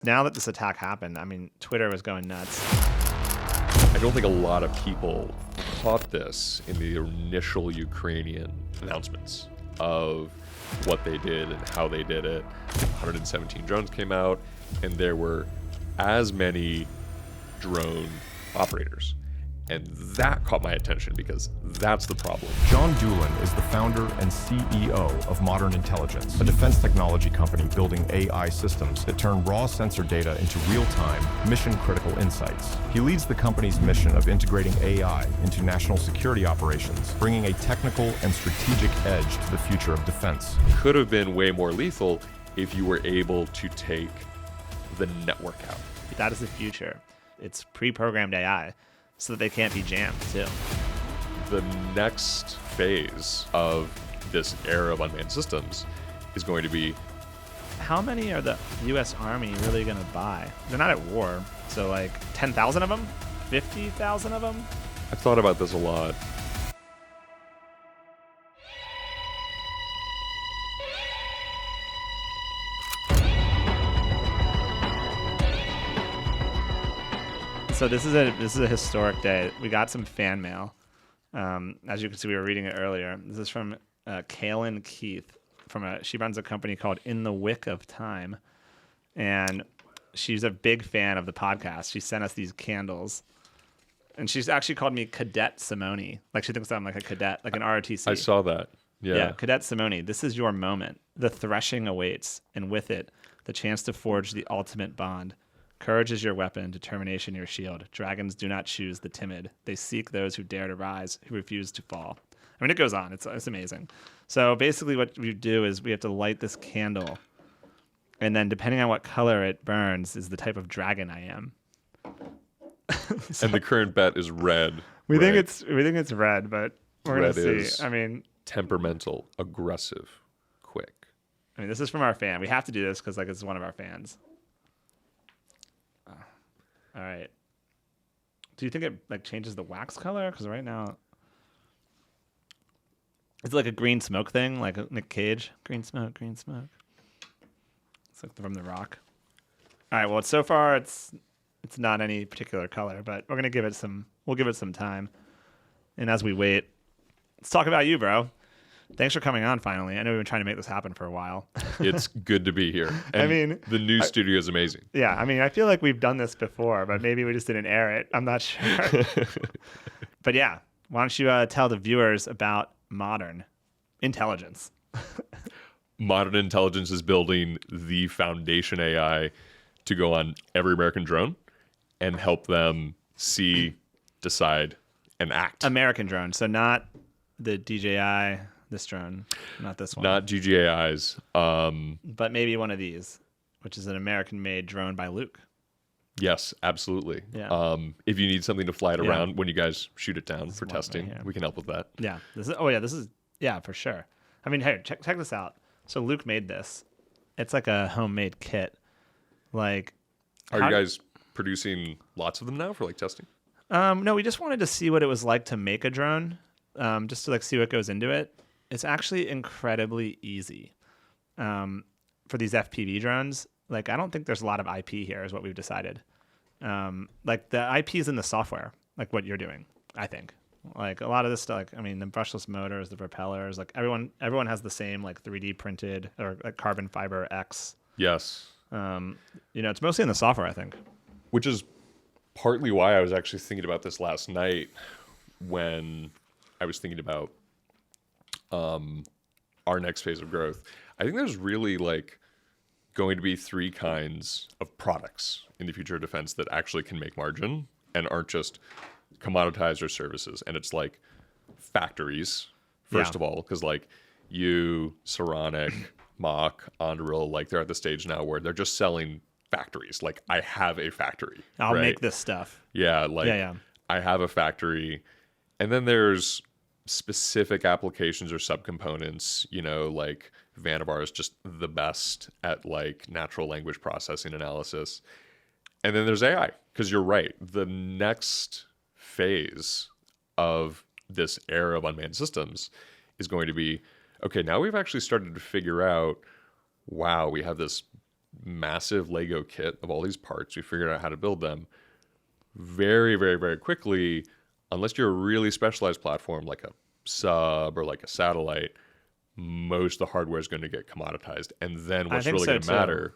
Now that this attack happened, I mean, Twitter was going nuts. I don't think a lot of people caught this in the initial Ukrainian announcements of what they did and how they did it. 117 drones came out, and there were as many drone operators. And that caught my attention because that's the problem. John Dulin is the founder and CEO of Modern Intelligence, a defense technology company building AI systems that turn raw sensor data into real-time, mission-critical insights. He leads the company's mission of integrating AI into national security operations, bringing a technical and strategic edge to the future of defense. Could have been way more lethal if you were able to take the network out. That is the future. It's pre-programmed AI, so that they can't be jammed too. The next phase of this era of unmanned systems is going to be, how many are the U.S. Army really going to buy? They're not at war, so like 10,000 of them? 50,000 of them? I've thought about this a lot. So this is a historic day. We got some fan mail. As you can see, we were reading it earlier. This is from Kaylin Keith. She runs a company called In the Wick of Time, and she's a big fan of the podcast. She sent us these candles, and she's actually called me Cadet Simone. Like she thinks I'm like a cadet, like an ROTC. I saw that. Yeah. Cadet Simone. This is your moment. The threshing awaits, and with it, the chance to forge the ultimate bond. Courage is your weapon, determination your shield. Dragons do not choose the timid. They seek those who dare to rise, who refuse to fall. I mean, it goes on. It's amazing. So basically what we do is we have to light this candle, and then depending on what color it burns is the type of dragon I am. So, and the current bet is red. We think it's red, but we're going to see. I mean, temperamental, aggressive, quick. I mean, this is from our fan. We have to do this because like it's one of our fans. All right. Do you think it like changes the wax color? Because right now, it's like a green smoke thing, like Nick Cage. Green smoke, green smoke. It's like from The Rock. All right. Well, so far it's not any particular color, but we're gonna give it some. We'll give it some time. And as we wait, let's talk about you, bro. Thanks for coming on finally. I know we've been trying to make this happen for a while. It's good to be here. And I mean, the new studio is amazing. Yeah, I mean, I feel like we've done this before, but maybe we just didn't air it. I'm not sure. But yeah, why don't you tell the viewers about Modern Intelligence? Modern Intelligence is building the foundation AI to go on every American drone and help them see, decide, and act. American drone, so not the DJI. This drone, not this one. Not GGAIs. But maybe one of these, which is an American-made drone by Luke. Yes, absolutely. Yeah. If you need something to fly it around when you guys shoot it down for testing, right, we can help with that. Yeah. This is for sure. I mean, hey, check this out. So Luke made this. It's like a homemade kit. Like, are you guys producing lots of them now for like testing? No, we just wanted to see what it was like to make a drone, just to like see what goes into it. It's actually incredibly easy for these FPV drones. Like, I don't think there's a lot of IP here is what we've decided. Like the IP is in the software, like what you're doing, I think. Like a lot of this stuff, like, I mean, the brushless motors, the propellers, like everyone has the same like 3D printed or like carbon fiber X. Yes. It's mostly in the software, I think. Which is partly why I was actually thinking about this last night when I was thinking about our next phase of growth. I think there's really like going to be three kinds of products in the future of defense that actually can make margin and aren't just commoditized or services. And it's like factories, first of all, because like you, Saronic, Mach, Anduril, like they're at the stage now where they're just selling factories. Like I have a factory. I'll make this stuff. Yeah. Like I have a factory. And then there's specific applications or subcomponents, like Vannevar is just the best at like natural language processing analysis. And then there's AI, because you're right. The next phase of this era of unmanned systems is going to be, okay, now we've actually started to figure out, wow, we have this massive Lego kit of all these parts. We figured out how to build them very, very, very quickly. Unless you're a really specialized platform like a sub or like a satellite, most of the hardware is going to get commoditized. And then what's really going to matter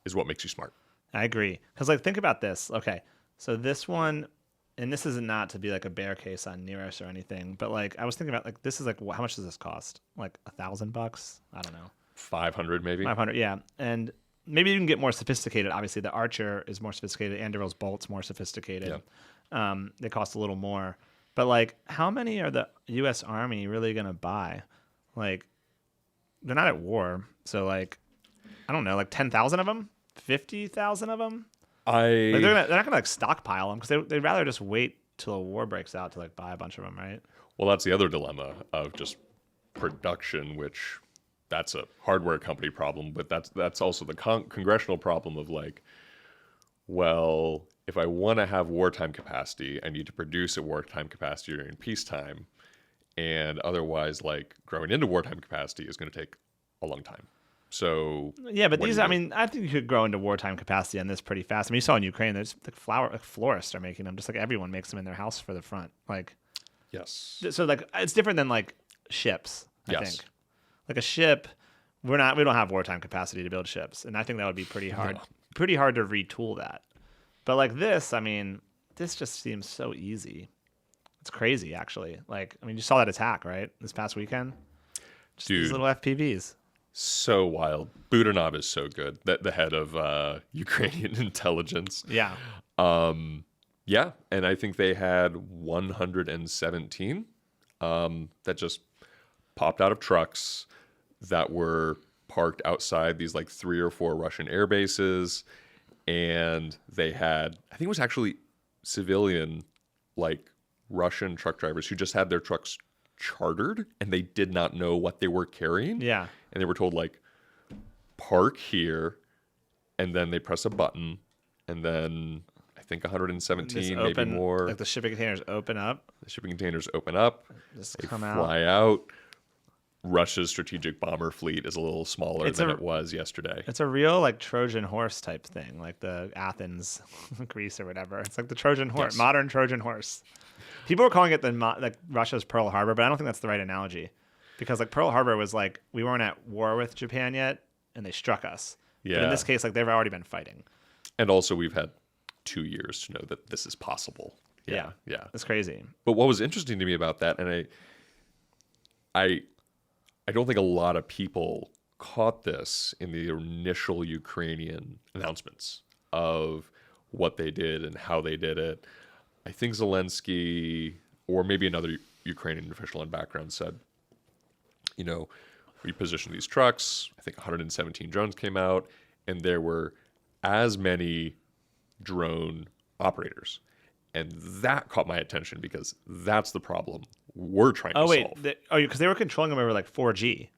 is what makes you smart. I agree. Because, like, think about this. Okay, so this one, and this is not to be like a bear case on Nearest or anything, but like I was thinking about like this is like how much does this cost? Like $1,000? I don't know. 500 maybe. 500, yeah. And maybe you can get more sophisticated. Obviously, the Archer is more sophisticated. Anduril's Bolt's more sophisticated. Yeah. They cost a little more. But like, how many are the U.S. Army really gonna buy? Like, they're not at war, so like, I don't know, like 10,000 of them, 50,000 of them. Like they're not gonna like stockpile them because they'd rather just wait till a war breaks out to like buy a bunch of them, right? Well, that's the other dilemma of just production, which that's a hardware company problem, but that's also the congressional problem of like, well, if I want to have wartime capacity, I need to produce at wartime capacity during peacetime, and otherwise, like growing into wartime capacity is going to take a long time. So yeah, but these, I mean, I think you could grow into wartime capacity on this pretty fast. I mean, you saw in Ukraine, there's like florists are making them, just like everyone makes them in their house for the front. Like, yes. So like, it's different than like ships. I think, like a ship, we don't have wartime capacity to build ships, and I think that would be pretty hard, pretty hard to retool that. But like this, I mean, this just seems so easy. It's crazy, actually. Like, I mean, you saw that attack, right? This past weekend. Just Dude. These little FPVs. So wild. Budanov is so good. The head of Ukrainian intelligence. Yeah. Yeah, and I think they had 117 that just popped out of trucks that were parked outside these like 3 or 4 Russian air bases, and they had, I think it was actually civilian, like Russian truck drivers who just had their trucks chartered and they did not know what they were carrying. Yeah. And they were told like, park here, and then they press a button, and then I think 117, maybe more. Like the shipping containers open up. The shipping containers open up. Just they come fly out. Russia's strategic bomber fleet is a little smaller than it was yesterday. It's a real like Trojan horse type thing, like the Athens, Greece or whatever. It's like the Trojan horse, Yes. modern Trojan horse. People are calling it like Russia's Pearl Harbor, but I don't think that's the right analogy, because like Pearl Harbor was like we weren't at war with Japan yet, and they struck us. Yeah. But in this case, like they've already been fighting. And also, we've had 2 years to know that this is possible. Yeah. It's crazy. But what was interesting to me about that, and I don't think a lot of people caught this in the initial Ukrainian announcements of what they did and how they did it. I think Zelensky, or maybe another Ukrainian official in background, said, you know, we positioned these trucks. I think 117 drones came out, and there were as many drone operators. And that caught my attention because that's the problem we're trying to solve. Because they were controlling them over like 4G.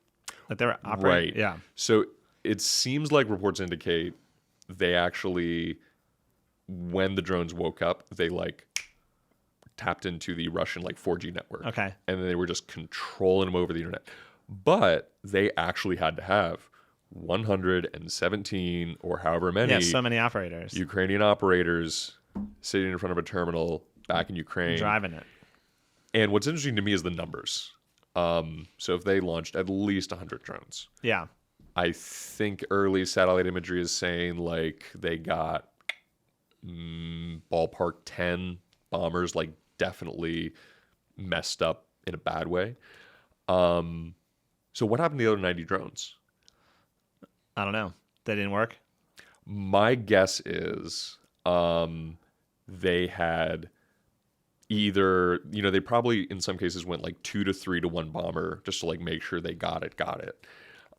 Like they were operating. Right. Yeah. So it seems like reports indicate they actually, when the drones woke up, they like tapped into the Russian like 4G network. Okay. And then they were just controlling them over the internet. But they actually had to have 117 or however many, so many operators Ukrainian operators sitting in front of a terminal back in Ukraine. driving it. And what's interesting to me is the numbers. So if they launched at least 100 drones, Yeah. I think early satellite imagery is saying like they got ballpark 10 bombers, like definitely messed up in a bad way. So what happened to the other 90 drones? I don't know. They didn't work. My guess is they had either, you know, they probably in some cases went like 2 to 3 to 1 bomber just to like make sure they got it.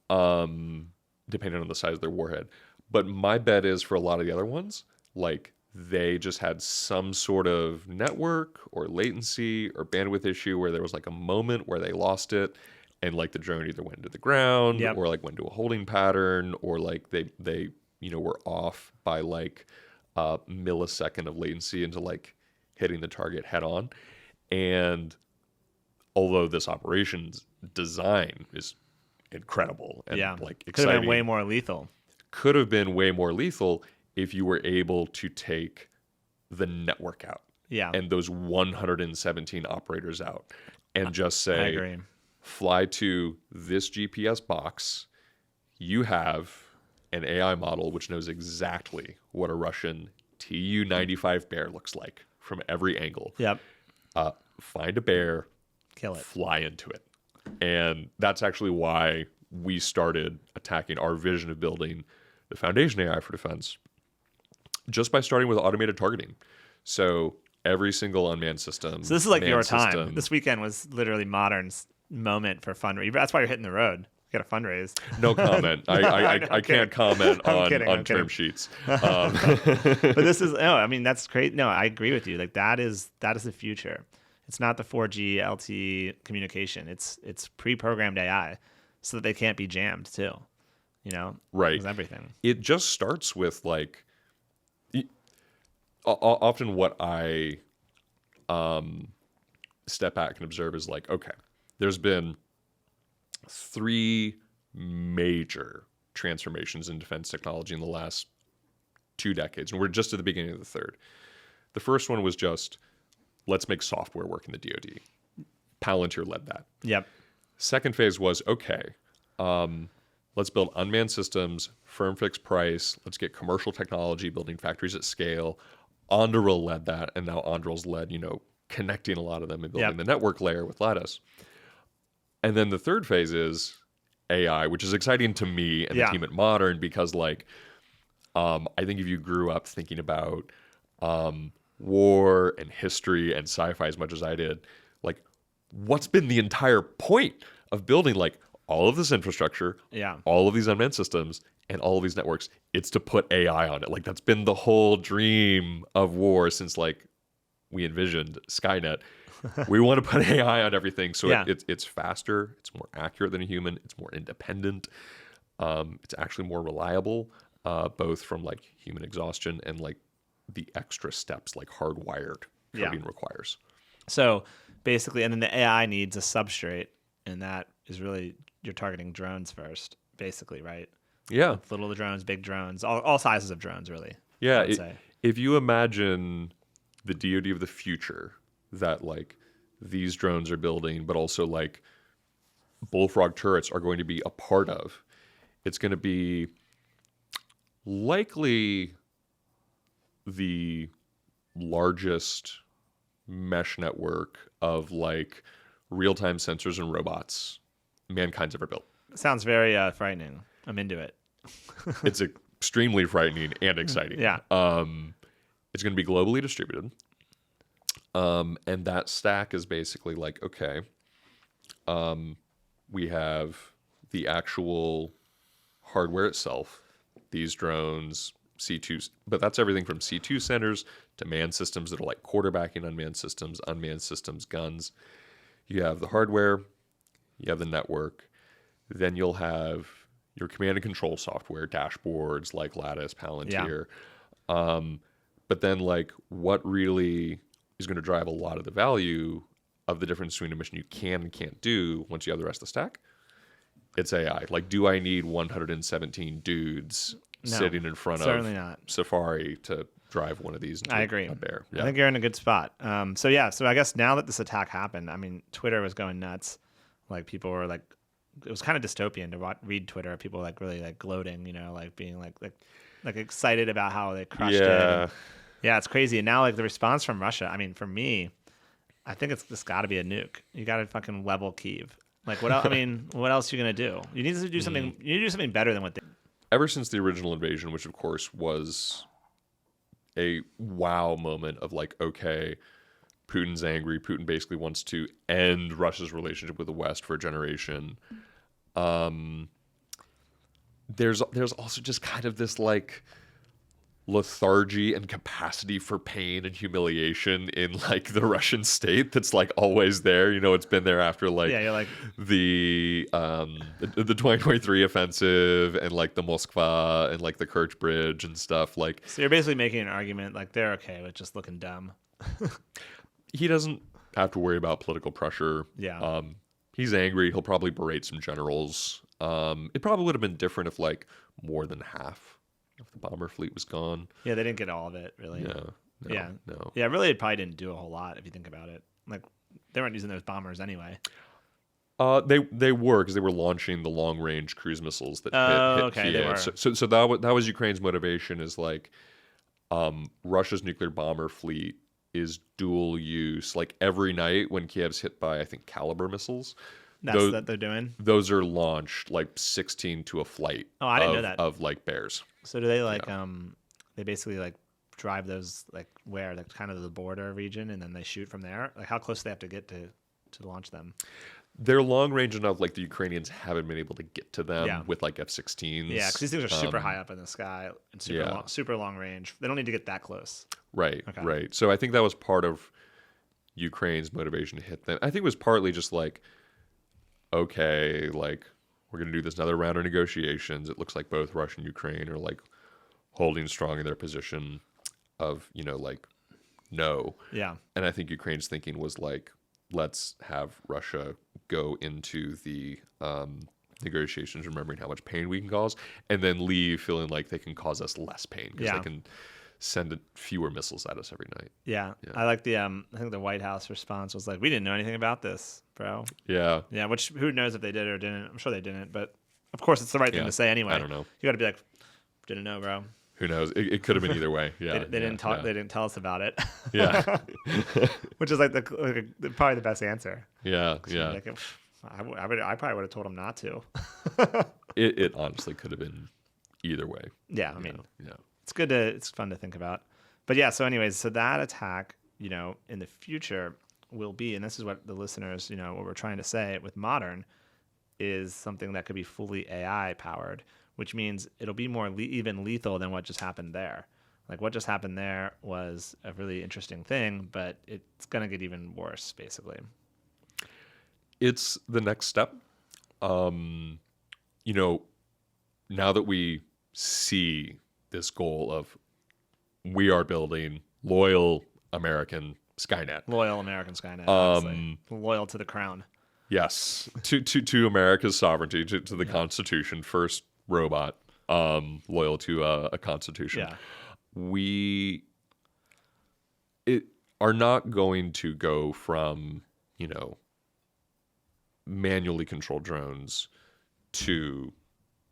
Depending on the size of their warhead. But my bet is for a lot of the other ones, like they just had some sort of network or latency or bandwidth issue where there was like a moment where they lost it, and like the drone either went to the ground or like went to a holding pattern, or like they you know were off by like a millisecond of latency into like hitting the target head on. And although this operations design is incredible and like Could exciting, have been way more lethal. could have been way more lethal if you were able to take the network out Yeah. and those 117 operators out and just I say, agree. fly to this GPS box. You have an AI model which knows exactly what a Russian Tu-95 bear looks like from every angle. Yep. Find a bear, Kill it. fly into it. And that's actually why we started attacking our vision of building the foundation AI for defense just by starting with automated targeting. So every single unmanned system. So this is like your manned time. system- This weekend was literally Modern's moment for fundraising. That's why you're hitting the road. You got to fundraise. No comment. I can't comment I'm on kidding. term sheets. But this is no. I mean, that's great. No, I agree with you. Like that is the future. It's not the 4G LTE communication. It's pre-programmed AI, so that they can't be jammed too. You know, Right. It's everything. It just starts with like often what I step back and observe is like, okay, there's been 3 major transformations in defense technology in the last 2 decades, and we're just at the beginning of the third. The first one was just, let's make software work in the DoD. Palantir led that. Yep. Second phase was, okay, let's build unmanned systems, firm fixed price. Let's get commercial technology, building factories at scale. Anduril led that, and now Anduril's led, connecting a lot of them and building the network layer with Lattice. And then the third phase is AI, which is exciting to me and the team at Modern because, like, I think if you grew up thinking about war and history and sci-fi as much as I did, like, what's been the entire point of building, like, all of this infrastructure, all of these unmanned systems, and all of these networks? It's to put AI on it. Like, that's been the whole dream of war since, like, we envisioned Skynet. We want to put AI on everything, so it's faster, it's more accurate than a human, it's more independent, it's actually more reliable, both from like human exhaustion and like the extra steps like hardwired coding requires. So basically, and then the AI needs a substrate, and that is really you're targeting drones first, basically, right? Yeah, Little drones, big drones, all sizes of drones, really. Yeah, I would say. If you imagine the DoD of the future that like these drones are building, but also like bullfrog turrets are going to be a part of, it's going to be likely the largest mesh network of like real-time sensors and robots mankind's ever built. Sounds very frightening. I'm into it. It's extremely frightening and exciting. Yeah. It's going to be globally distributed. And that stack is basically like, okay, we have the actual hardware itself, these drones, C2s, but that's everything from C2 centers to manned systems that are like quarterbacking unmanned systems, guns. You have the hardware, you have the network, then you'll have your command and control software, dashboards like Lattice, Palantir. But then like what really is going to drive a lot of the value of the difference between a mission you can and can't do once you have the rest of the stack? It's AI. Like, do I need 117 dudes sitting in front certainly of not. Safari to drive one of these into I agree. a bear? I think you're in a good spot. So I guess now that this attack happened, I mean, Twitter was going nuts. Like people were like, it was kind of dystopian to read Twitter. People were like really like gloating, like being like excited about how they crushed it. And, it's crazy. And now like the response from Russia, I mean, for me, I think it's got to be a nuke. You got to fucking level Kyiv. Like what else? I mean, what else are you gonna do? You need to do something. You need to do something better than what they. Ever since the original invasion, which of course was a wow moment of like, okay, Putin's angry. Putin basically wants to end Russia's relationship with the West for a generation. There's also just kind of this like lethargy and capacity for pain and humiliation in like the Russian state that's like always there. It's been there after like, you're like the 2023 offensive and like the Moskva and like the Kerch Bridge and stuff. Like, so you're basically making an argument like they're okay with just looking dumb. He doesn't have to worry about political pressure. Yeah. He's angry. He'll probably berate some generals. It probably would have been different if like more than half of the bomber fleet was gone. Yeah, they didn't get all of it, really. No, no. Yeah, really, it probably didn't do a whole lot if you think about it. Like, they weren't using those bombers anyway. They were, because they were launching the long range cruise missiles that hit okay, they Kiev. were. So that was Ukraine's motivation, is like Russia's nuclear bomber fleet is dual use. Like every night when Kiev's hit by, I think, Caliber missiles, That's what they're doing. those are launched like 16 to a flight. Oh, I didn't know that. Of like bears. So do they like they basically like drive those like where, like kind of the border region, and then they shoot from there? Like how close do they have to get to launch them? They're long range enough, like the Ukrainians haven't been able to get to them with like F-16s. Yeah, because these things are super high up in the sky and super long range. They don't need to get that close. Right, Okay. right. So I think that was part of Ukraine's motivation to hit them. I think it was partly just like, okay, like we're going to do this another round of negotiations. It looks like both Russia and Ukraine are like holding strong in their position of, like, no. Yeah. And I think Ukraine's thinking was like, let's have Russia go into the negotiations remembering how much pain we can cause, and then leave feeling like they can cause us less pain because they can send fewer missiles at us every night. Yeah. I like the I think the White House response was like, we didn't know anything about this, bro. Yeah. Yeah, which who knows if they did or didn't. I'm sure they didn't, but of course it's the right thing to say anyway. I don't know. You got to be like, didn't know, bro. Who knows? It could have been either way. Yeah. They didn't talk. Yeah. They didn't tell us about it. Yeah. Which is like probably the best answer. Yeah. Like, I probably would have told him not to. It honestly could have been either way. Yeah, I mean, yeah. It's fun to think about. But yeah, so anyways, so that attack, in the future will be, and this is what the listeners, what we're trying to say with modern, is something that could be fully AI powered, which means it'll be more even lethal than what just happened there. Like what just happened there was a really interesting thing, but it's going to get even worse, basically. It's the next step. Now that we see this goal of we are building loyal American Skynet. Loyal American Skynet, obviously. Loyal to the crown. Yes, to America's sovereignty, to the Constitution. First robot, loyal to a Constitution. Yeah. We are not going to go from, manually controlled drones to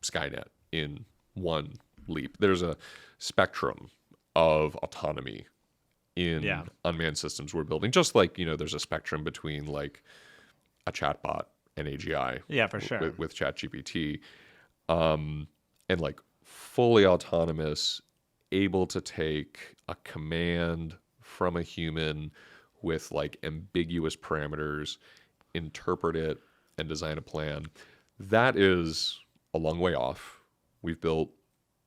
Skynet in one leap. There's a spectrum of autonomy in unmanned systems we're building. Just like, there's a spectrum between like a chatbot and AGI. Yeah, for sure. With ChatGPT. And like fully autonomous, able to take a command from a human with like ambiguous parameters, interpret it, and design a plan. That is a long way off. We've built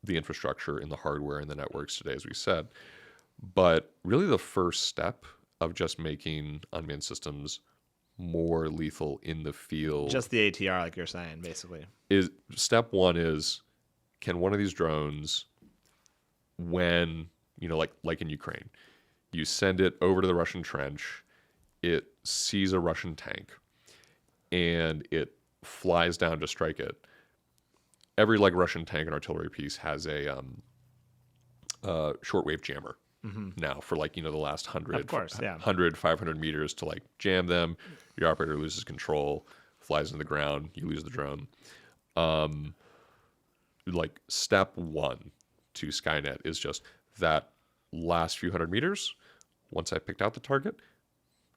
the infrastructure and the hardware and the networks today, as we said. But really the first step of just making unmanned systems more lethal in the field. Just the ATR, like you're saying, basically. Is step one is, can one of these drones, when, like in Ukraine, you send it over to the Russian trench, it sees a Russian tank, and it flies down to strike it. Every like Russian tank and artillery piece has a shortwave jammer now for like, the last 100, 500 meters to like jam them. Your operator loses control, flies into the ground, you lose the drone. Like step one to Skynet is just that last few hundred meters. Once I picked out the target,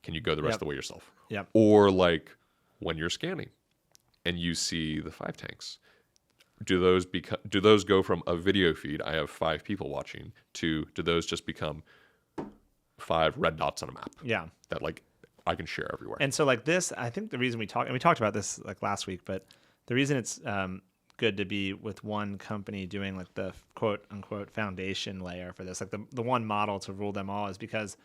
can you go the rest of the way yourself? Yep. Or like when you're scanning and you see the 5 tanks, do those go from a video feed, I have 5 people watching, to do those just become 5 red dots on a map? Yeah. That like I can share everywhere. And so like this, I think the reason we talked about this like last week, but the reason it's good to be with one company doing like the quote unquote foundation layer for this, like the one model to rule them all, is because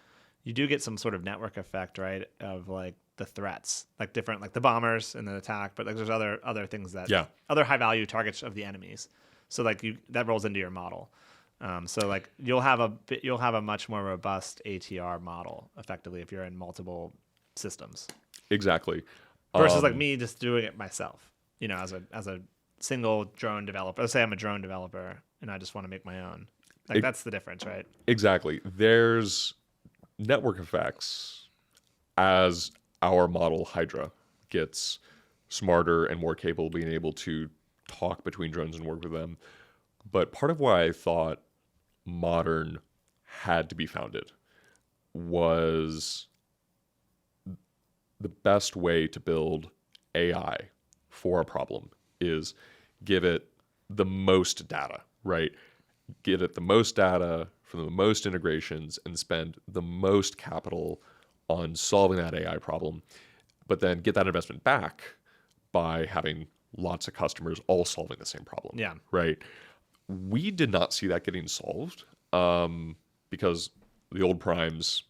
you do get some sort of network effect, right? Of like the threats, like different, like the bombers and the attack, but like there's other things that, other high value targets of the enemies. So like that rolls into your model. So like you'll have a much more robust ATR model effectively if you're in multiple systems. Exactly. Versus like me just doing it myself, as a single drone developer. Let's say I'm a drone developer and I just want to make my own. Like that's the difference, right? Exactly. There's network effects as our model Hydra gets smarter and more capable of being able to talk between drones and work with them. But part of why I thought Modern had to be founded was the best way to build AI for a problem is give it the most data, right? Give it the most data from the most integrations and spend the most capital on solving that AI problem, but then get that investment back by having lots of customers all solving the same problem. Yeah. Right. We did not see that getting solved because the old primes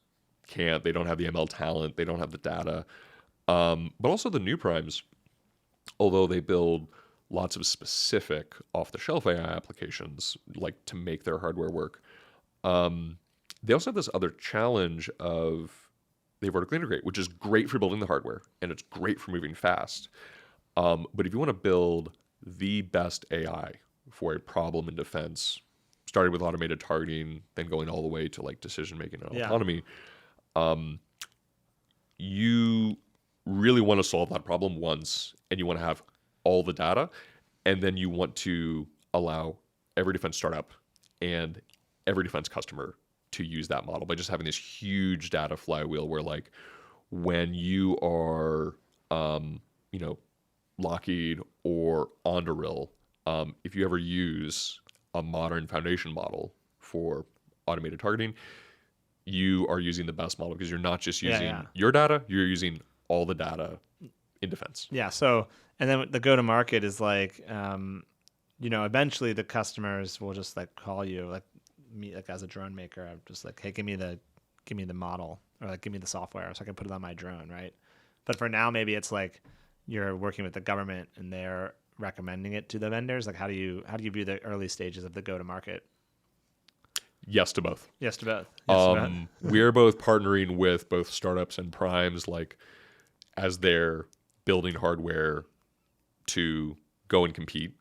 can't, they don't have the ML talent, they don't have the data. But also the new primes, although they build lots of specific off-the-shelf AI applications, like to make their hardware work, they also have this other challenge of they vertically integrate, which is great for building the hardware and it's great for moving fast. But if you want to build the best AI for a problem in defense, starting with automated targeting, then going all the way to like decision making and autonomy, you really want to solve that problem once, and you want to have all the data, and then you want to allow every defense startup and every defense customer to use that model by just having this huge data flywheel where like when you are Lockheed or Onderil, if you ever use a modern foundation model for automated targeting, you are using the best model because you're not just using your data, you're using all the data in defense. Yeah. So, and then the go-to-market is like, eventually the customers will just like call you, like me, like as a drone maker, I'm just like, hey, give me the model, or like give me the software so I can put it on my drone, right? But for now, maybe it's like you're working with the government and they're recommending it to the vendors. Like, how do you view the early stages of the go-to-market? Yes to both. Yes to both. Yes to both. We're both partnering with both startups and primes, like as they're building hardware to go and compete,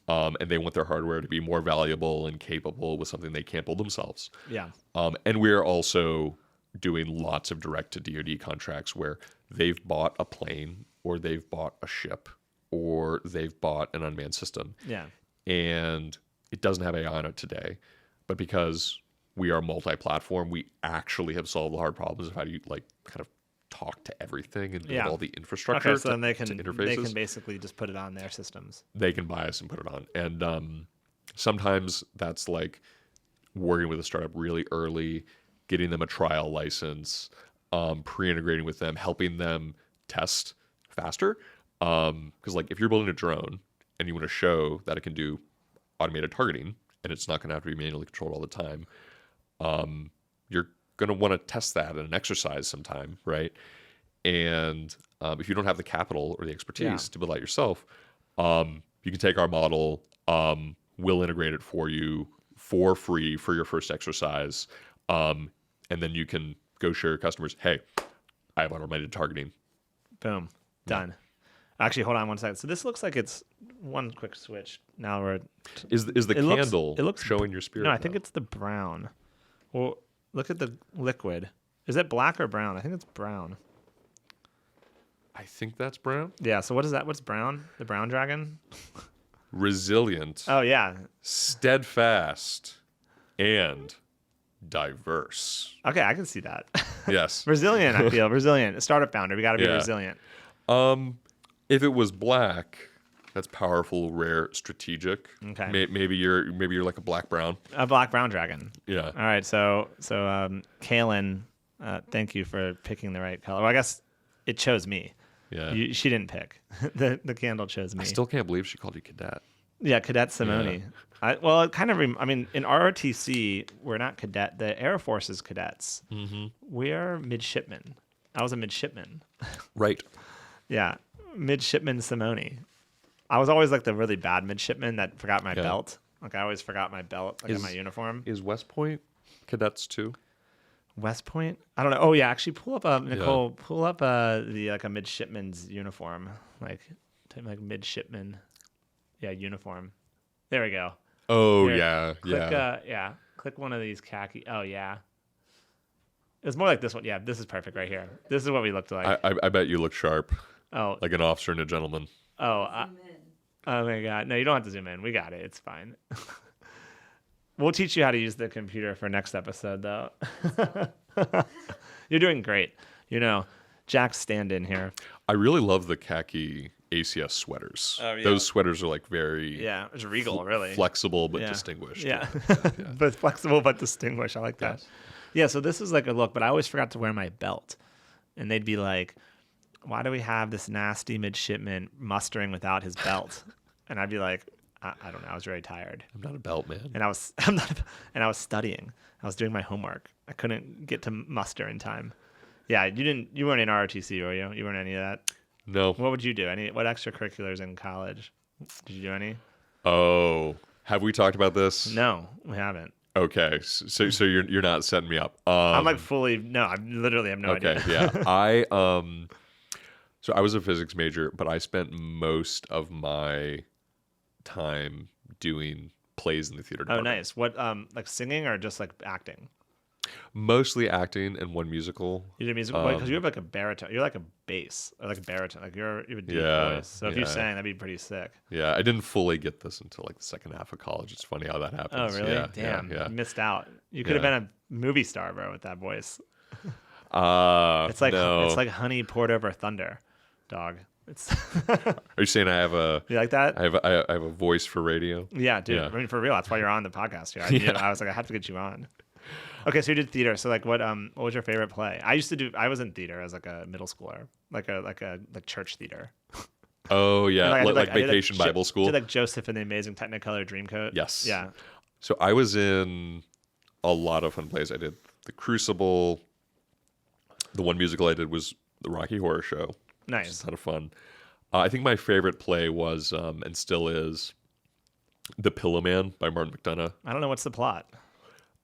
and they want their hardware to be more valuable and capable with something they can't build themselves. Yeah. And we're also doing lots of direct to DoD contracts where they've bought a plane or they've bought a ship or they've bought an unmanned system. Yeah. And it doesn't have AI on it today, but because we are multi-platform, we actually have solved the hard problems of how do you like kind of talk to everything and build all the infrastructure. Okay, so then they can interfaces. basically just put it on their systems. They can buy us and put it on. And sometimes that's like working with a startup really early, getting them a trial license, pre-integrating with them, helping them test faster. Because like if you're building a drone and you want to show that it can do automated targeting and it's not going to have to be manually controlled all the time, you're going to want to test that in an exercise sometime, right? And if you don't have the capital or the expertise to build that yourself, you can take our model, we'll integrate it for you for free for your first exercise, and then you can go show your customers, hey, I have automated targeting. Boom. Done. Actually, hold on one second. So this looks like it's one quick switch. Now we're... Is the candle showing your spirit? No, I think it's the brown. Well, look at the liquid. Is it black or brown? I think it's brown. I think that's brown. Yeah, so what is that? What's brown? The brown dragon? Resilient. Oh, yeah. Steadfast. And diverse. Okay, I can see that. Yes. Resilient, I feel. Resilient. A startup founder. We got to be resilient. If it was black, that's powerful, rare, strategic. Okay. Maybe you're like a black-brown. A black-brown dragon. Yeah. All right, so Kaylin, thank you for picking the right color. Well, I guess it chose me. Yeah. She didn't pick. The candle chose me. I still can't believe she called you cadet. Yeah, Cadet Simone. Yeah. It kind of. I mean, in ROTC, we're not cadet. The Air Force is cadets. Mm-hmm. We are midshipmen. I was a midshipman. Right. Yeah, midshipman Simone. I was always like the really bad midshipman that forgot my belt. Like I always forgot my belt in my uniform. Is West Point cadets too? West Point? I don't know. Oh yeah, actually pull up Nicole. Yeah. Pull up the like a midshipman's uniform, like midshipman. Yeah, uniform. There we go. Oh, Here, yeah. Click, Yeah. click one of these khaki. Oh, yeah. It's more like this one. Yeah, this is perfect right here. This is what we looked like. I bet you look sharp, Oh, like an officer and a gentleman. oh my God. No, you don't have to zoom in. We got it. It's fine. We'll teach you how to use the computer for next episode, though. You're doing great. Jack's stand-in here. I really love the khaki ACS sweaters. Oh, yeah. Those sweaters are like very Yeah, it's regal, really. flexible but Yeah. distinguished. Yeah. But flexible but distinguished. I like that. Yes. Yeah, so this is like a look, but I always forgot to wear my belt. And they'd be like, why do we have this nasty midshipman mustering without his belt? And I'd be like, I don't know. I was very tired. I'm not a belt man. And I was studying. I was doing my homework. I couldn't get to muster in time. Yeah, you weren't in ROTC, were you? You weren't any of that? No. What would you do? What extracurriculars in college? Did you do any? Oh, have we talked about this? No, we haven't. Okay, so you're not setting me up. I'm like fully no. I literally have no okay, idea. yeah. So I was a physics major, but I spent most of my time doing plays in the theater Oh, department. nice. What like singing or just like acting? Mostly acting and one musical. You did music because you have like a baritone. You're like a bass or like a baritone. Like you have a deep Yeah, voice. So if you yeah. sang, that'd be pretty sick. Yeah, I didn't fully get this until like the second half of college. It's funny how that Oh, happens. really? Yeah, Damn. Yeah. You missed out. You could have Yeah. been a movie star, bro, with that voice. It's It's like honey poured over thunder, dog. It's Are you saying I have a? You like that? I have a voice for radio. Yeah, dude. Yeah. I mean, for real. That's why you're on the podcast here. I was like, I have to get you on. Okay, so you did theater. So like, what was your favorite play? I was in theater as like a middle schooler, like church theater. Oh yeah, And, like I did, Vacation Bible School. Did like Joseph and the Amazing Technicolor Dreamcoat. Yes. Yeah. So I was in a lot of fun plays. I did The Crucible. The one musical I did was The Rocky Horror Show. Nice. It's a ton of fun. I think my favorite play was, and still is, The Pillow Man by Martin McDonagh. I don't know what's the plot.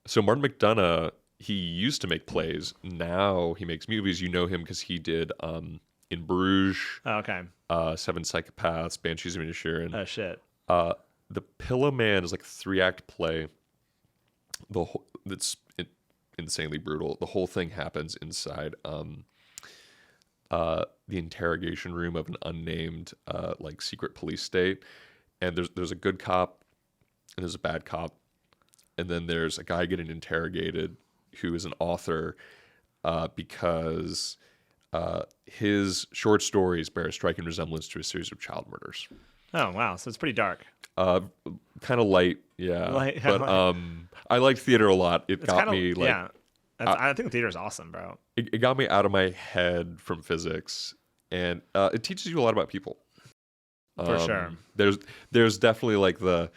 So Martin McDonagh, he used to make plays. Now he makes movies. You know him because he did In Bruges, Oh, okay. Seven Psychopaths, Banshees of Inisherin. Oh shit. The Pillow Man is like a 3-act play. It's insanely brutal. The whole thing happens inside the interrogation room of an unnamed like secret police state, and there's a good cop and there's a bad cop, and then there's a guy getting interrogated who is an author because his short stories bear a striking resemblance to a series of child murders. Oh wow. So it's pretty dark. Kind of light, yeah. Light, but I liked theater a lot. It It's got kind of me like yeah. I think theater is awesome, bro. it got me out of my head from physics, and it teaches you a lot about people. For sure. There's definitely like the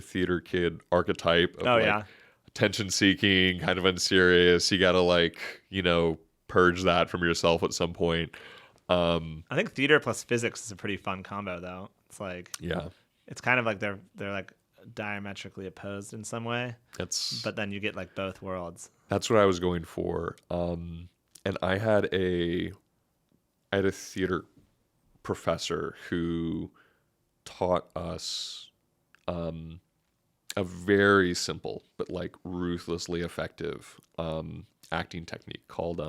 theater kid archetype of Oh, like yeah. attention seeking, kind of unserious. You gotta like, purge that from yourself at some point. I think theater plus physics is a pretty fun combo, though. It's like Yeah. it's kind of like they're like diametrically opposed in some way, but then you get like both worlds. That's what I was going for. And I had a theater professor who taught us a very simple but like ruthlessly effective acting technique called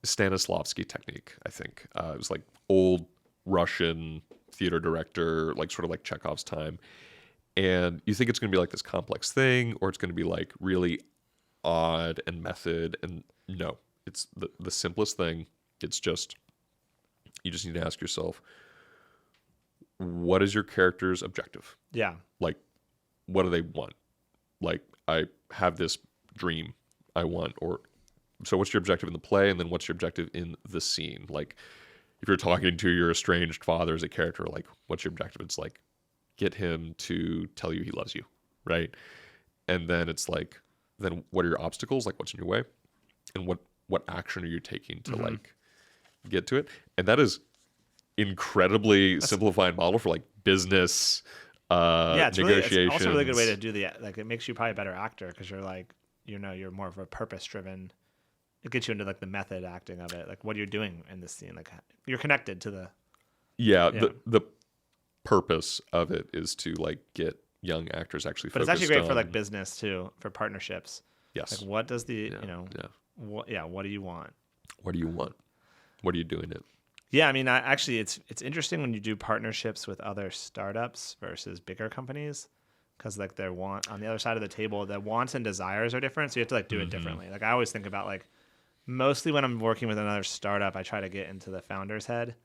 Stanislavski technique, I think. It was like old Russian theater director, like sort of like Chekhov's time. And you think it's going to be like this complex thing, or it's going to be like really odd and method. And no, it's the simplest thing. It's just, you just need to ask yourself, what is your character's objective? Yeah. Like, what do they want? Like, I have this dream I want, or so what's your objective in the play? And then what's your objective in the scene? Like, if you're talking to your estranged father as a character, like, what's your objective? It's like, get him to tell you he loves you, right? And then it's like, then what are your obstacles? Like, what's in your way? And what action are you taking to like get to it? And that is incredibly simplified model for like business Yeah, it's negotiations. Really, it's also a really good way to do it makes you probably a better actor because you're like, you're more of a purpose driven. It gets you into like the method acting of it, like what you're doing in this scene. Like you're connected to the. Yeah. The purpose of it is to like get young actors actually But it's focused actually great for on- like business too, for partnerships. yes. Like what does the, Yeah. what do you want? What do you want? What are you doing it? Yeah, I mean, actually, it's interesting when you do partnerships with other startups versus bigger companies, because like their want on the other side of the table, the wants and desires are different, so you have to like do it differently. Like I always think about like mostly when I'm working with another startup, I try to get into the founder's head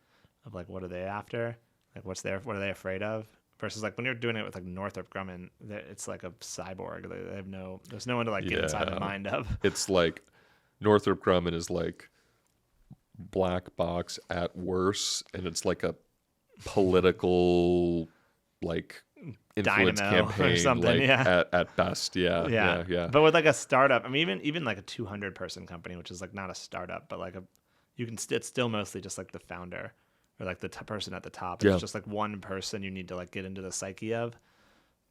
of like what are they after, like what are they afraid of, versus like when you're doing it with like Northrop Grumman, it's like a cyborg. They have there's no one to like get inside the mind of. It's like Northrop Grumman is like black box at worst, and it's like a political like influence Dynamo or campaign something, like yeah. at best. Yeah. But with like a startup, I mean, even like a 200 person company, which is like not a startup, but like it's still mostly just like the founder or like the person at the top. It's just like one person you need to like get into the psyche of.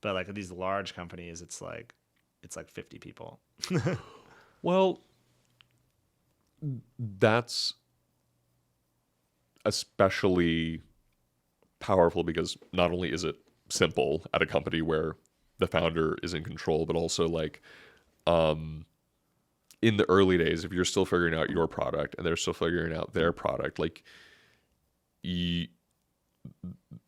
But like these large companies, it's like 50 people. Well, that's especially powerful because not only is it simple at a company where the founder is in control, but also like in the early days, if you're still figuring out your product and they're still figuring out their product, like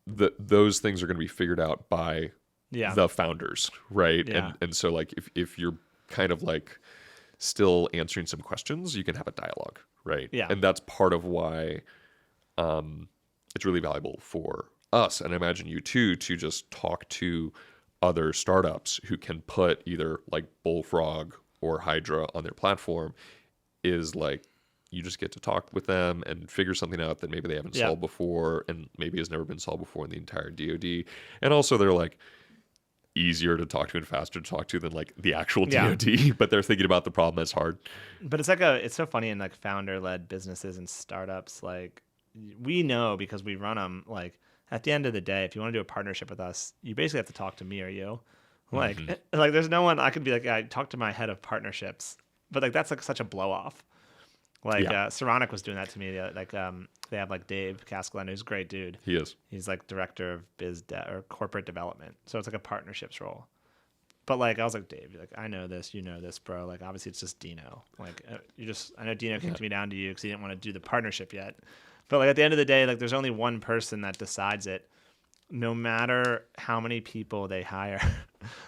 those things are going to be figured out by the founders, right? Yeah. And so like if you're kind of like still answering some questions, you can have a dialogue, right? Yeah. And that's part of why it's really valuable for us, and I imagine you too, to just talk to other startups who can put either like Bullfrog or Hydra on their platform. Is like you just get to talk with them and figure something out that maybe they haven't solved before, and maybe has never been solved before in the entire DoD. And also they're like easier to talk to and faster to talk to than like the actual DoD, but they're thinking about the problem as hard. But it's so funny in like founder led businesses and startups. Like we know because we run them. Like at the end of the day, if you want to do a partnership with us, you basically have to talk to me or you. Like like there's no one I could be like, I talk to my head of partnerships, but like that's like such a blow off. Like Saronic was doing that to me. Like they have like Dave Castellano, who's a great dude. He is. He's like director of or corporate development. So it's like a partnerships role. But like I was like, Dave, like I know this, you know this, bro. Like obviously it's just Dino. Like I know Dino kicked me down to you because he didn't want to do the partnership yet. But like at the end of the day, like there's only one person that decides it, no matter how many people they hire.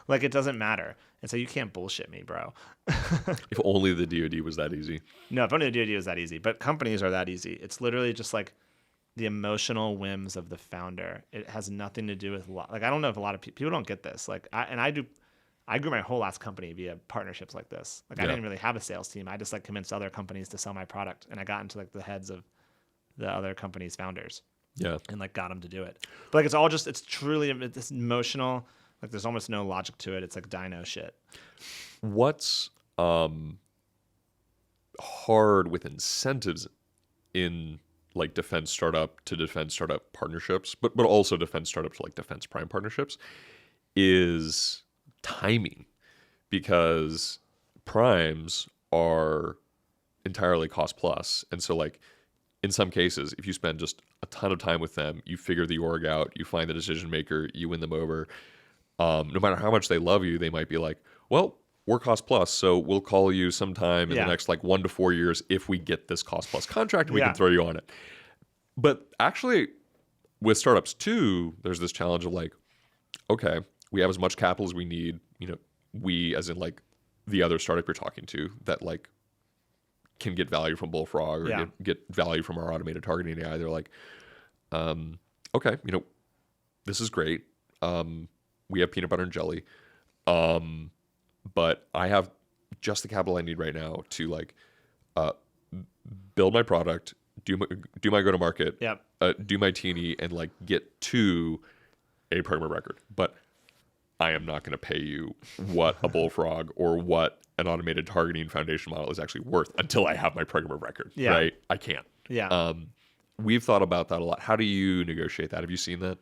Like it doesn't matter. And so you can't bullshit me, bro. If only the DoD was that easy. No, if only the DoD was that easy. But companies are that easy. It's literally just like the emotional whims of the founder. It has nothing to do with like I don't know if a lot of people don't get this. Like I grew my whole last company via partnerships like this. Like I didn't really have a sales team. I just like convinced other companies to sell my product, and I got into like the heads of the other companies' founders. Yeah. And like got them to do it. But like it's truly it's emotional. Like there's almost no logic to it. It's like dino shit. What's hard with incentives in like defense startup to defense startup partnerships, but also defense startup to like defense prime partnerships is timing, because primes are entirely cost plus. And so like in some cases, if you spend just a ton of time with them, you figure the org out, you find the decision maker, you win them over. No matter how much they love you, they might be like, well, we're cost plus, so we'll call you sometime in the next like 1 to 4 years if we get this cost plus contract, we can throw you on it. But actually, with startups too, there's this challenge of like, okay, we have as much capital as we need. You know, we as in like the other startup you're talking to that like can get value from Bullfrog or get value from our automated targeting AI. They're like, okay, you know, this is great. We have peanut butter and jelly. But I have just the capital I need right now to like build my product, do my go-to-market, do my T&E, and like get to a program of record. But I am not going to pay you what a Bullfrog or what an automated targeting foundation model is actually worth until I have my program of record, right? I can't. Yeah. We've thought about that a lot. How do you negotiate that? Have you seen that?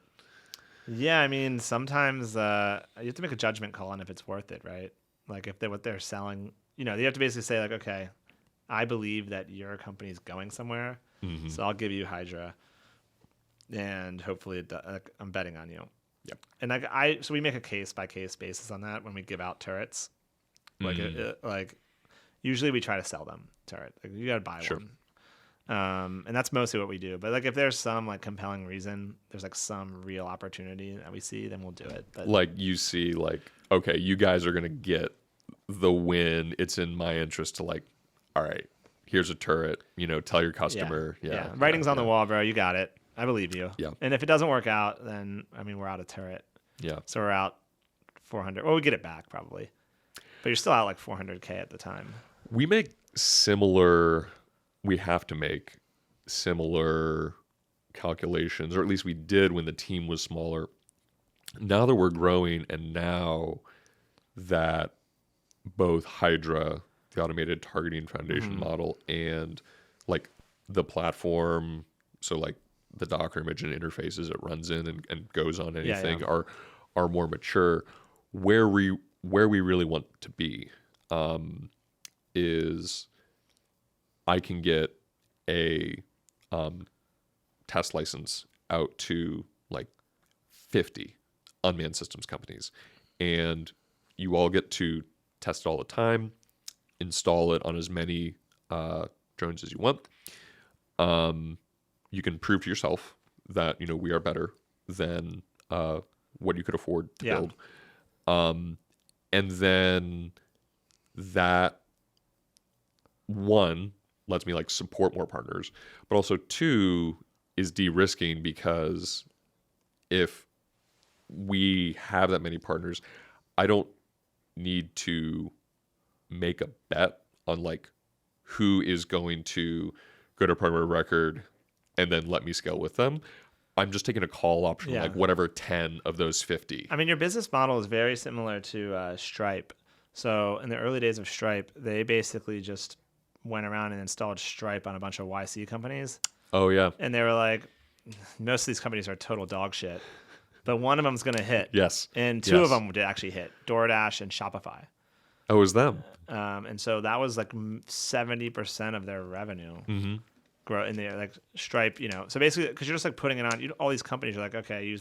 Yeah, I mean, sometimes you have to make a judgment call on if it's worth it, right? Like if what they're selling, you know, you have to basically say like, okay, I believe that your company's going somewhere, so I'll give you Hydra. and hopefully like, I'm betting on you. Yep. And so we make a case by case basis on that when we give out turrets. Like usually we try to sell them turret. Like, you got to buy one. And that's mostly what we do. But like if there's some like compelling reason, there's like some real opportunity that we see, then we'll do it. But like you see, like, okay, you guys are gonna get the win. It's in my interest to like, all right, here's a turret. Tell your customer. Yeah. Writing's on the wall, bro. You got it. I believe you. Yeah. And if it doesn't work out, then we're out of turret. Yeah. So we're out 400. Well, we get it back probably, but you're still out like 400K at the time. We make similar. We have to make similar calculations, or at least we did when the team was smaller. Now that we're growing, and now that both Hydra, the automated targeting foundation model, and like the platform, so like the Docker image and interfaces it runs in and goes on anything are more mature. Where we really want to be is I can get a test license out to like 50 unmanned systems companies, and you all get to test it all the time, install it on as many drones as you want. You can prove to yourself that we are better than what you could afford to build, and then that one lets me like support more partners, but also two is de-risking, because if we have that many partners, I don't need to make a bet on like who is going to go to primary record and then let me scale with them. I'm just taking a call option, like whatever 10 of those 50. I mean, your business model is very similar to Stripe. So in the early days of Stripe, they basically just went around and installed Stripe on a bunch of YC companies. Oh, yeah. And they were like, most of these companies are total dog shit, but one of them's going to hit. Yes. And two of them did actually hit, DoorDash and Shopify. Oh, it was them. And so that was like 70% of their revenue. Grow in there, like Stripe, So basically, because you're just like putting it on, all these companies are like, okay, use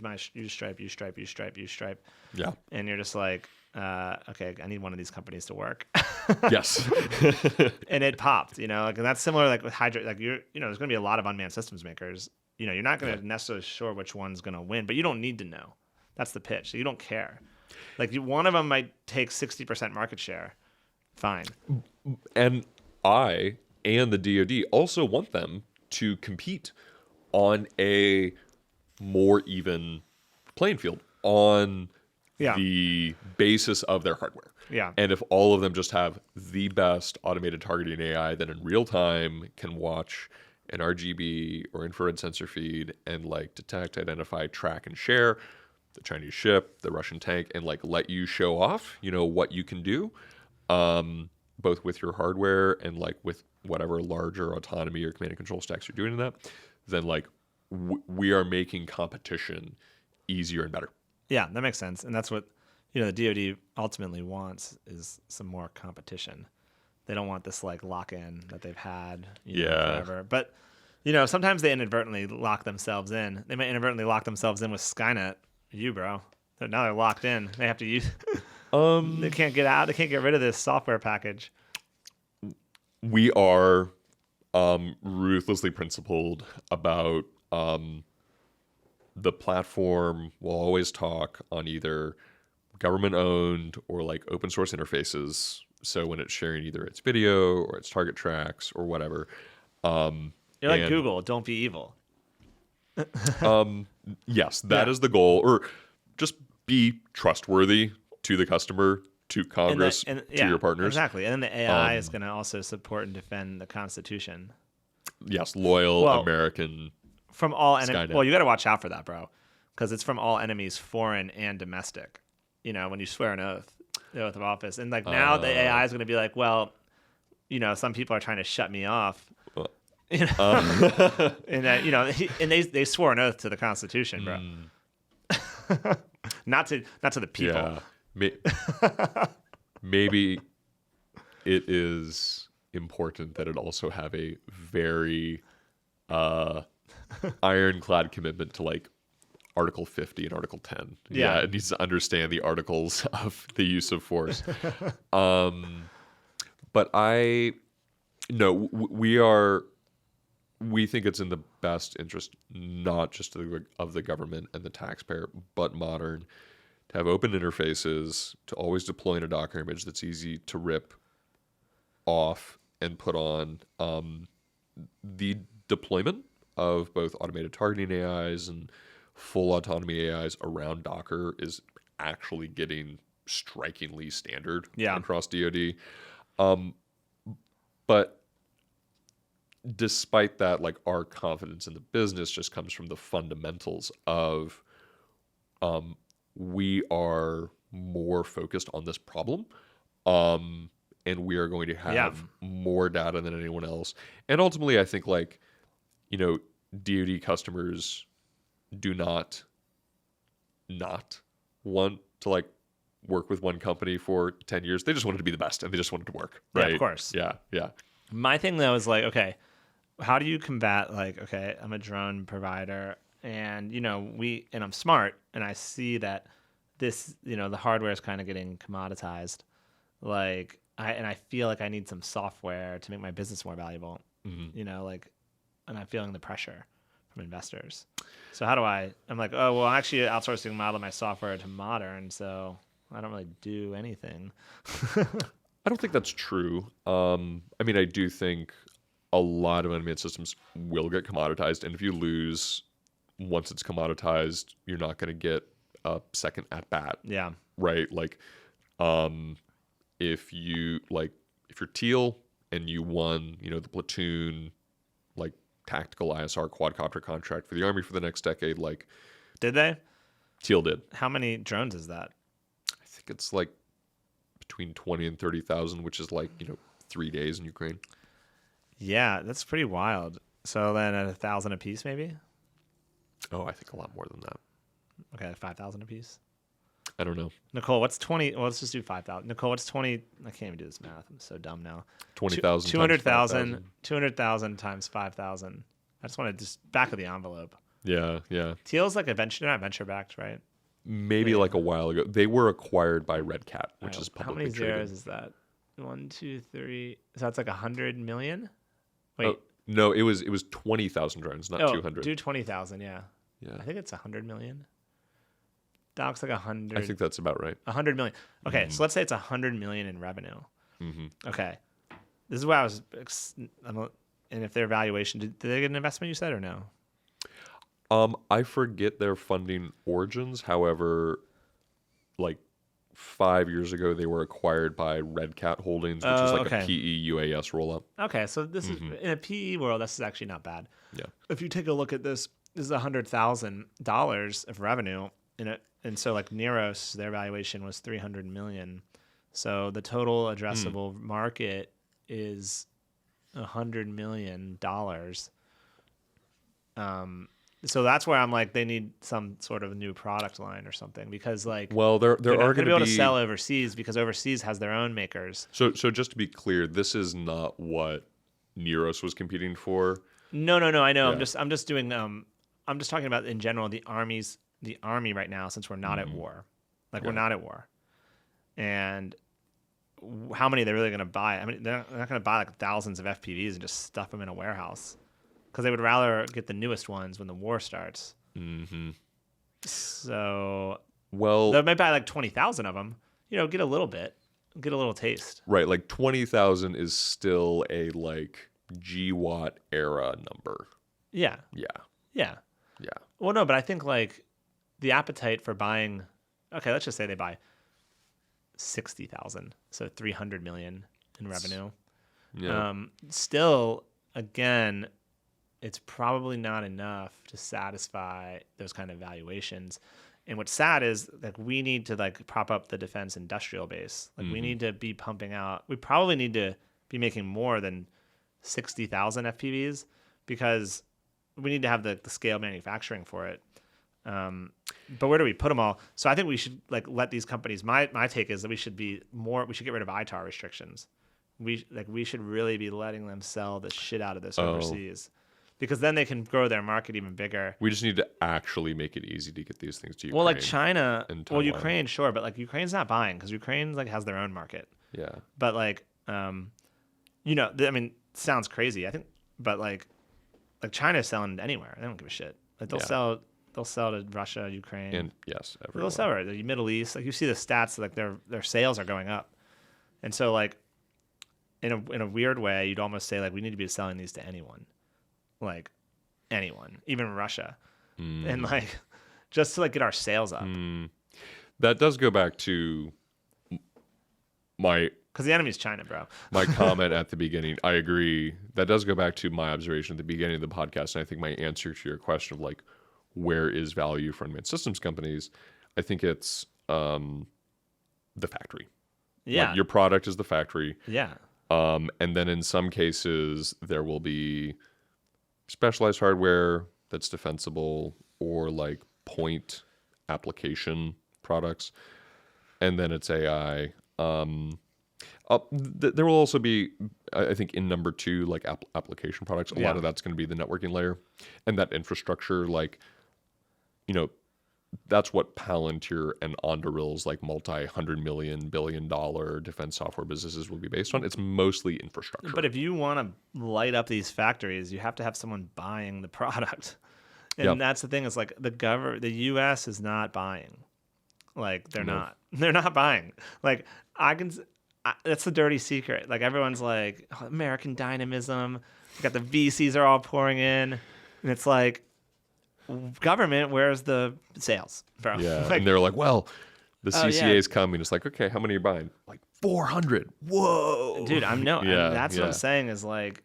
Stripe, use Stripe, use Stripe, use Stripe. Yeah. And you're just like, okay, I need one of these companies to work. Yes. And it popped, like, and that's similar, like with Hydra, like there's going to be a lot of unmanned systems makers. You're not going to necessarily sure which one's going to win, but you don't need to know. That's the pitch. So you don't care. Like one of them might take 60% market share. Fine. And I and the DoD also want them to compete on a more even playing field on the basis of their hardware. Yeah. And if all of them just have the best automated targeting AI that in real time can watch an RGB or infrared sensor feed and like detect, identify, track, and share the Chinese ship, the Russian tank, and like let you show off, what you can do, both with your hardware and like with whatever larger autonomy or command and control stacks you're doing in that, then like we are making competition easier and better. Yeah, that makes sense. And that's what, the DoD ultimately wants is some more competition. They don't want this like lock-in that they've had forever. But, sometimes they inadvertently lock themselves in. They might inadvertently lock themselves in with Skynet. Bro. Now they're locked in. They have to use... they can't get out. They can't get rid of this software package. We are ruthlessly principled about the platform will always talk on either government-owned or like open source interfaces. So when it's sharing either its video or its target tracks or whatever. You're like Google, don't be evil. Yes, that is the goal. Or just be trustworthy to the customer, to Congress, to your partners. Exactly. And then the AI is going to also support and defend the Constitution. Yes, loyal American. From all enemies. Well, you got to watch out for that, bro, because it's from all enemies, foreign and domestic. When you swear an oath, the oath of office, and like now the AI is going to be like, well, some people are trying to shut me off. And and they swore an oath to the Constitution, bro. not to the people. Yeah. Maybe it is important that it also have a very ironclad commitment to like Article 50 and Article 10. Yeah. It needs to understand the articles of the use of force. But we think it's in the best interest, not just of the government and the taxpayer, but modern, to have open interfaces, to always deploy in a Docker image that's easy to rip off and put on. The deployment of both automated targeting AIs and full autonomy AIs around Docker is actually getting strikingly standard across DoD. But despite that, like, our confidence in the business just comes from the fundamentals of we are more focused on this problem, and we are going to have more data than anyone else. And ultimately, I think, like, you know, DoD customers do not want to like work with one company for 10 years. They just wanted to be the best, and they just wanted to work, right? Yeah, of course. Yeah. My thing though is like, okay, how do you combat like, okay, I'm a drone provider, and you know, and I'm smart, and I see that this, you know, the hardware is kind of getting commoditized. Like, I feel like I need some software to make my business more valuable. You know, like, and I'm feeling the pressure from investors. So I'm like, oh, well, I'm actually outsourcing a model of my software to Modern, so I don't really do anything. I don't think that's true. I mean, I do think a lot of unmanned systems will get commoditized, and if you lose once it's commoditized, you're not going to get a second at bat. Yeah. Right? Like, if you're Teal and you won, you know, the platoon, like, tactical ISR quadcopter contract for the Army for the next decade, like, Did they? Teal did. How many drones is that? I think it's like between 20 and 30,000, which is like, you know, 3 days in Ukraine. Yeah, that's pretty wild. So then at 1,000 a piece, maybe? Oh, I think a lot more than that. Okay, 5,000 a piece. I don't know. Nicole, what's 20? Well, let's just do 5,000. Nicole, what's 20? I can't even do this math. I'm so dumb now. 20,000. 200,000. 200,000 times 5,000. I just want to just back of the envelope. Yeah. Teal's like they're not venture backed, right? Maybe like a while ago. They were acquired by Red Cat, which is How publicly many traded. zeros is that? 1, 2, 3. So that's like 100 million? Wait. No, it was 20,000 drones, not 200. Do 20,000, yeah. Yeah. I think it's 100 million. Doc's like 100. I think that's about right. 100 million. Okay, so let's say it's 100 million in revenue. Okay. This is why and if their valuation, did they get an investment, you said, or no? I forget their funding origins. However, like 5 years ago, they were acquired by Red Cat Holdings, which is like a PE UAS roll-up. Okay, so this is in a PE world. This is actually not bad. Yeah. If you take a look at this is $100,000 of revenue in it, and so like Neros, their valuation was 300 million. So the total addressable market is $100 million. So that's where I'm like, they need some sort of new product line or something, because like, well, they're not going to be able to sell overseas because overseas has their own makers. So just to be clear, this is not what Neros was competing for. No. I know. Yeah. I'm just doing. I'm just talking about in general the army right now, since we're not at war. Like we're not at war, and how many they're really going to buy? I mean, they're not going to buy like thousands of FPVs and just stuff them in a warehouse, because they would rather get the newest ones when the war starts. So, well, they might buy like 20,000 of them. You know, get a little taste. Right, like 20,000 is still a like GWatt era number. Yeah. Well, no, but I think like the appetite for buying. Okay, let's just say they buy 60,000, so 300 million in revenue. Yeah. Still, again, it's probably not enough to satisfy those kind of valuations. And what's sad is like we need to like prop up the defense industrial base. Like we need to be pumping out. We probably need to be making more than 60,000 FPVs, because we need to have the scale manufacturing for it. But where do we put them all? So I think we should like let these companies. My take is that we should get rid of ITAR restrictions. We should really be letting them sell the shit out of this overseas. because then they can grow their market even bigger. We just need to actually make it easy to get these things to Ukraine. Well, like China, and well, Taiwan. Ukraine, sure, but like Ukraine's not buying because Ukraine like has their own market. Yeah. But like, I mean, sounds crazy. I think, but like China's selling anywhere. They don't give a shit. Like they'll sell to Russia, Ukraine, And yes, they'll everyone. sell the Middle East. Like you see the stats, like their sales are going up, and so like in a weird way, you'd almost say like we need to be selling these to anyone, like anyone, even Russia, and like just to like get our sales up. That does go back to my Because the enemy's China, bro. my comment at the beginning. I agree. That does go back to my observation at the beginning of the podcast. And I think my answer to your question of like, where is value for unmanned systems companies? I think it's the factory. Yeah. Like, your product is the factory. Yeah. And then in some cases, there will be specialized hardware that's defensible or like point application products. And then it's AI. There will also be, I think, in number 2, like application products. A lot of that's going to be the networking layer and that infrastructure. Like, that's what Palantir and Onderill's like multi-$100 million, billion-dollar defense software businesses will be based on. It's mostly infrastructure. But if you want to light up these factories, you have to have someone buying the product. And that's the thing is like the U.S. is not buying. Like they're not buying. Like that's the dirty secret. Like everyone's like, oh, American dynamism. You got the VCs are all pouring in, and it's like, government, where's the sales, bro? Yeah, Like, and they're like, well, the CCA is yeah. coming. It's like, okay, how many are you buying? Like 400. Whoa, dude, Yeah, that's what I'm saying is like,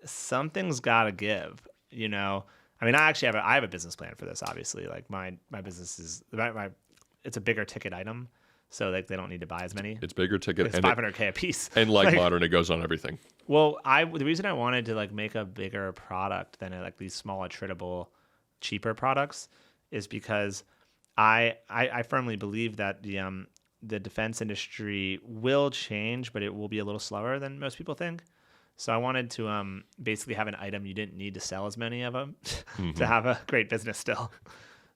something's got to give. I mean, I have a business plan for this. Obviously, like my business is it's a bigger ticket item. So like they don't need to buy as many. It's bigger ticket. It's and $500K a piece. And like modern, it goes on everything. Well, the reason I wanted to like make a bigger product than like these small, attritable, cheaper products is because I firmly believe that the defense industry will change, but it will be a little slower than most people think. So I wanted to basically have an item you didn't need to sell as many of them to have a great business still.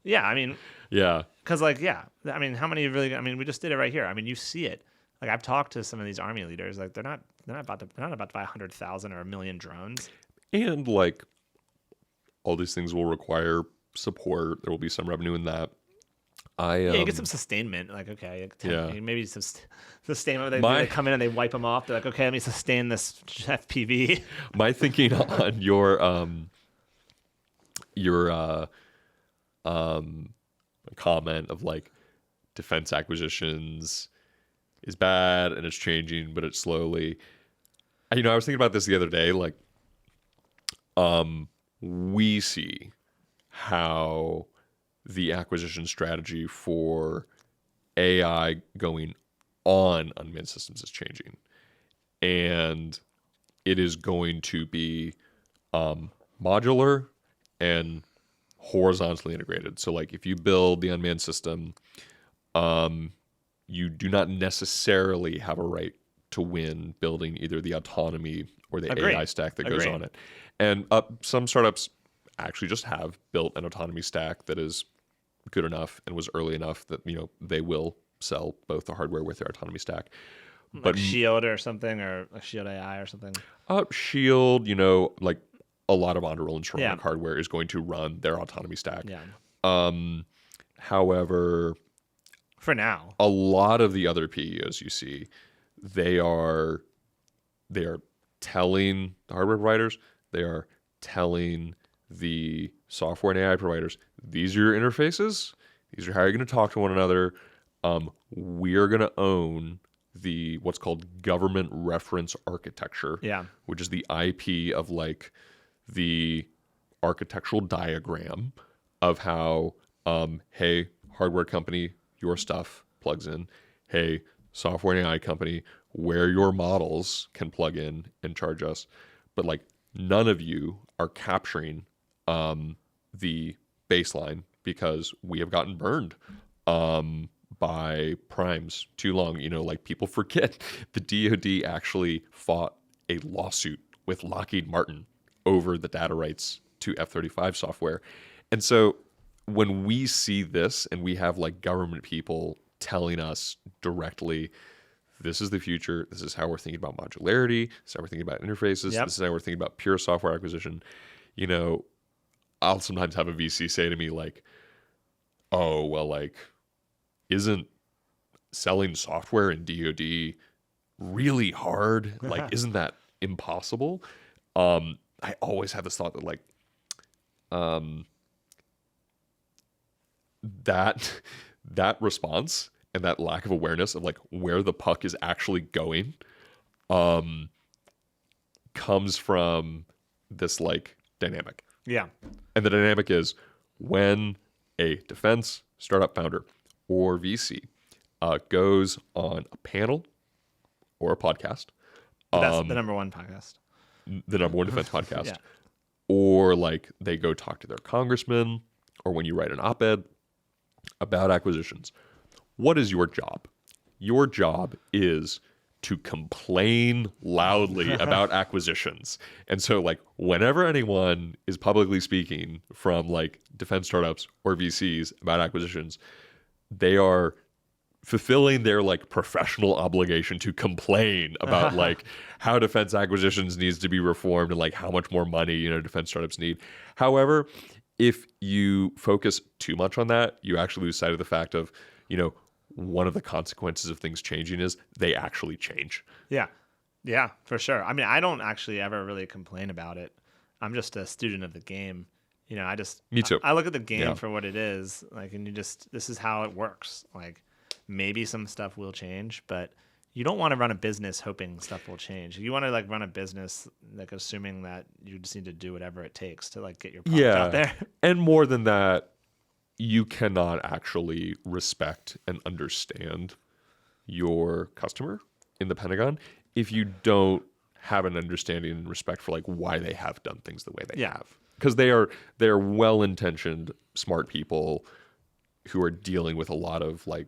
Yeah, I mean, Yeah. because like, I mean, how many really? I mean, we just did it right here. I mean, you see it. Like I've talked to some of these army leaders. Like they're not about to buy 100,000 or 1 million drones. And like all these things will require support. There will be some revenue in that. You get some sustainment. Like okay, maybe some sustainment. They come in and they wipe them off. They're like, okay, let me sustain this FPV. My thinking on your comment of like defense acquisitions is bad and it's changing, but it's slowly. I was thinking about this the other day. Like, we see how the acquisition strategy for AI going on unmanned systems is changing, and it is going to be modular and horizontally integrated. So like if you build the unmanned system, you do not necessarily have a right to win building either the autonomy or the AI stack that goes on it. And some startups actually just have built an autonomy stack that is good enough and was early enough that they will sell both the hardware with their autonomy stack. But Shield or something, or a Shield AI or something. Shield, like a lot of Underill and ceramic hardware is going to run their autonomy stack. Yeah. However, for now, a lot of the other PEOs you see, they are telling the hardware providers, they are telling the software and AI providers, these are your interfaces, these are how you're going to talk to one another. We're going to own the what's called government reference architecture, which is the IP of like the architectural diagram of how, hey, hardware company, your stuff plugs in. Hey, software and AI company, where your models can plug in and charge us. But like none of you are capturing the baseline because we have gotten burned by primes too long. Like people forget the DoD actually fought a lawsuit with Lockheed Martin over the data rights to F-35 software. And so when we see this and we have like government people telling us directly, this is the future, this is how we're thinking about modularity, this is how we're thinking about interfaces, this is how we're thinking about pure software acquisition, you know, I'll sometimes have a VC say to me like, oh, well, like, isn't selling software in DoD really hard? Like, isn't that impossible? I always have this thought that like, that response and that lack of awareness of like where the puck is actually going, comes from this like dynamic. Yeah. And the dynamic is when a defense startup founder or VC goes on a panel or a podcast, That's the number one podcast. the number one defense podcast, Yeah. or like they go talk to their congressman, or when you write an op-ed about acquisitions, what is your job? Your job is to complain loudly about acquisitions. And so like whenever anyone is publicly speaking from like defense startups or VCs about acquisitions, they are fulfilling their like professional obligation to complain about like how defense acquisitions needs to be reformed and like how much more money, you know, defense startups need. However, if you focus too much on that, you actually lose sight of the fact of, you know, one of the consequences of things changing is they actually change. Yeah. Yeah, for sure. I mean, I don't actually ever really complain about it. I'm just a student of the game. You know, Me too. I look at the game Yeah. for what it is. Like, and this is how it works. Like, maybe some stuff will change, but you don't want to run a business hoping stuff will change. You want to like run a business like assuming that you just need to do whatever it takes to like get your product out there. And more than that, you cannot actually respect and understand your customer in the Pentagon if you don't have an understanding and respect for like why they have done things the way they have. Because they're well-intentioned, smart people who are dealing with a lot of like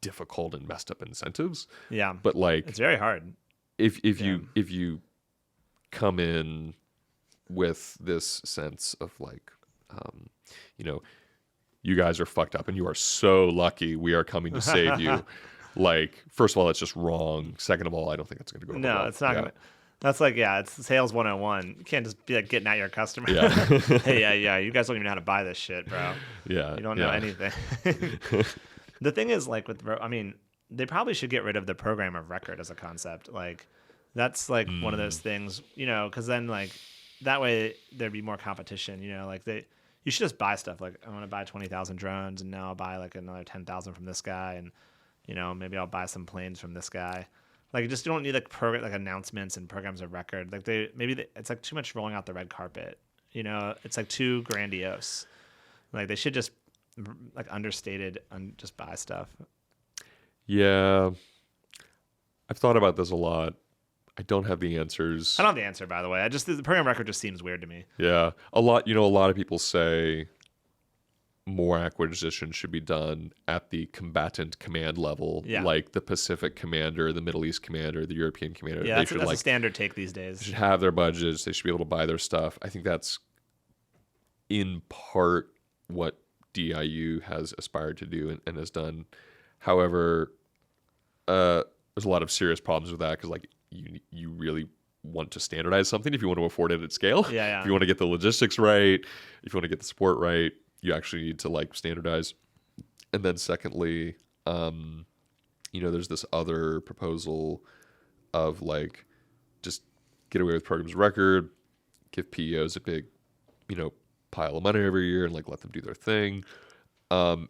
difficult and messed up incentives. Yeah. But like It's very hard. if you come in with this sense of like, you know, you guys are fucked up and you are so lucky we are coming to save you. Like, first of all, it's just wrong. Second of all, I don't think it's going to go over No, well. it's not Yeah. gonna. That's like, yeah, it's sales 101. You can't just be like getting at your customer. Yeah. Hey, yeah, you guys don't even know how to buy this shit, bro. Yeah. You don't know anything. The thing is, like, I mean, they probably should get rid of the program of record as a concept. Like, that's like one of those things, you know, because then like that way there'd be more competition. You know, like you should just buy stuff. Like, I want to buy 20,000 drones, and now I'll buy like another 10,000 from this guy, and you know, maybe I'll buy some planes from this guy. Like, you just don't need like program like announcements and programs of record. Like it's like too much rolling out the red carpet. You know, it's like too grandiose. Like, they should just like understated and just buy stuff. Yeah. I've thought about this a lot. I don't have the answers. I don't have the answer, by the way. The program record just seems weird to me. Yeah. A lot of people say more acquisition should be done at the combatant command level, like the Pacific commander, the Middle East commander, the European commander. Yeah, that's a standard take these days. They should have their budgets. They should be able to buy their stuff. I think that's in part what DIU has aspired to do and has done. However, there's a lot of serious problems with that because like you really want to standardize something if you want to afford it at scale. Yeah. If you want to get the logistics right, if you want to get the support right, you actually need to like standardize. And then secondly, you know, there's this other proposal of like just get away with programs of record, give PEOs a big, you know, pile of money every year and like let them do their thing. And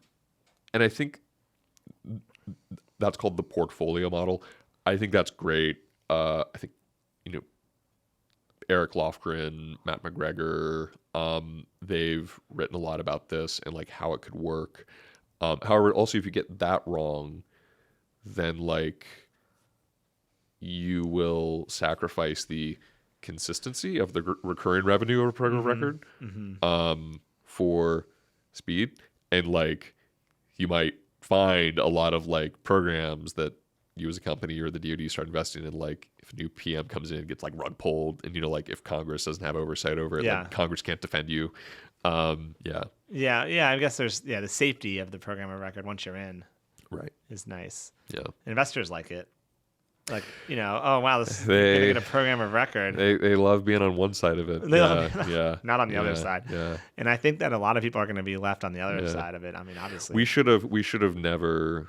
I think that's called the portfolio model. I think that's great. I think, you know, Eric Lofgren, Matt McGregor, they've written a lot about this and like how it could work. However, also if you get that wrong, then like you will sacrifice the consistency of the recurring revenue of a program of record for speed. And like you might find a lot of like programs that you as a company or the DoD start investing in, like, if a new PM comes in and gets like rug pulled, and like if Congress doesn't have oversight over it, like Congress can't defend you. Yeah. I guess there's the safety of the program of record once you're in, right, is nice. Yeah, investors like it. Like, oh wow, this you're gonna get a program of record. They love being on one side of it. Not on the other side. Yeah, and I think that a lot of people are going to be left on the other side of it. I mean, obviously, we should have never.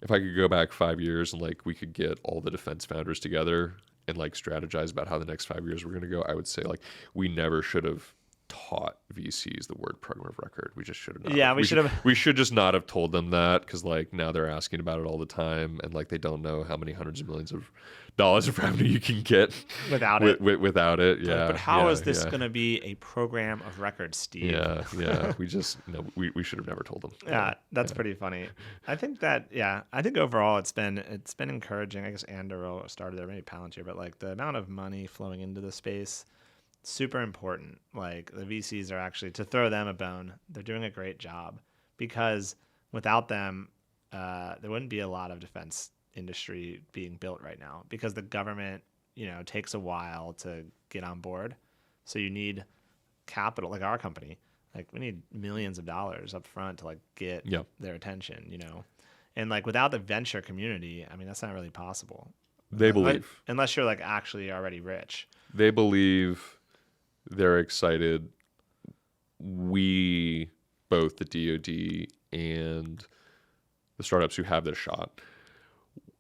If I could go back 5 years and like we could get all the defense founders together and like strategize about how the next 5 years were going to go, I would say like we never should have taught VCs the word program of record. We just should have. Yeah, we should have. We should just not have told them that, because like now they're asking about it all the time, and like they don't know how many hundreds of millions of dollars of revenue you can get without it. Without it, yeah. But how is this going to be a program of record, Steve? Yeah. We just we should have never told them. Yeah, that's pretty funny. I think that I think overall it's been encouraging. I guess Andor started there, maybe Palantir, but like the amount of money flowing into the space. Super important. Like the VCs are actually, to throw them a bone, they're doing a great job, because without them, there wouldn't be a lot of defense industry being built right now, because the government, takes a while to get on board. So you need capital, like our company, like we need millions of dollars up front to like get their attention, and like without the venture community, I mean, that's not really possible. They believe, unless you're like actually already rich. They believe. They're excited. We, both the DoD and the startups who have this shot,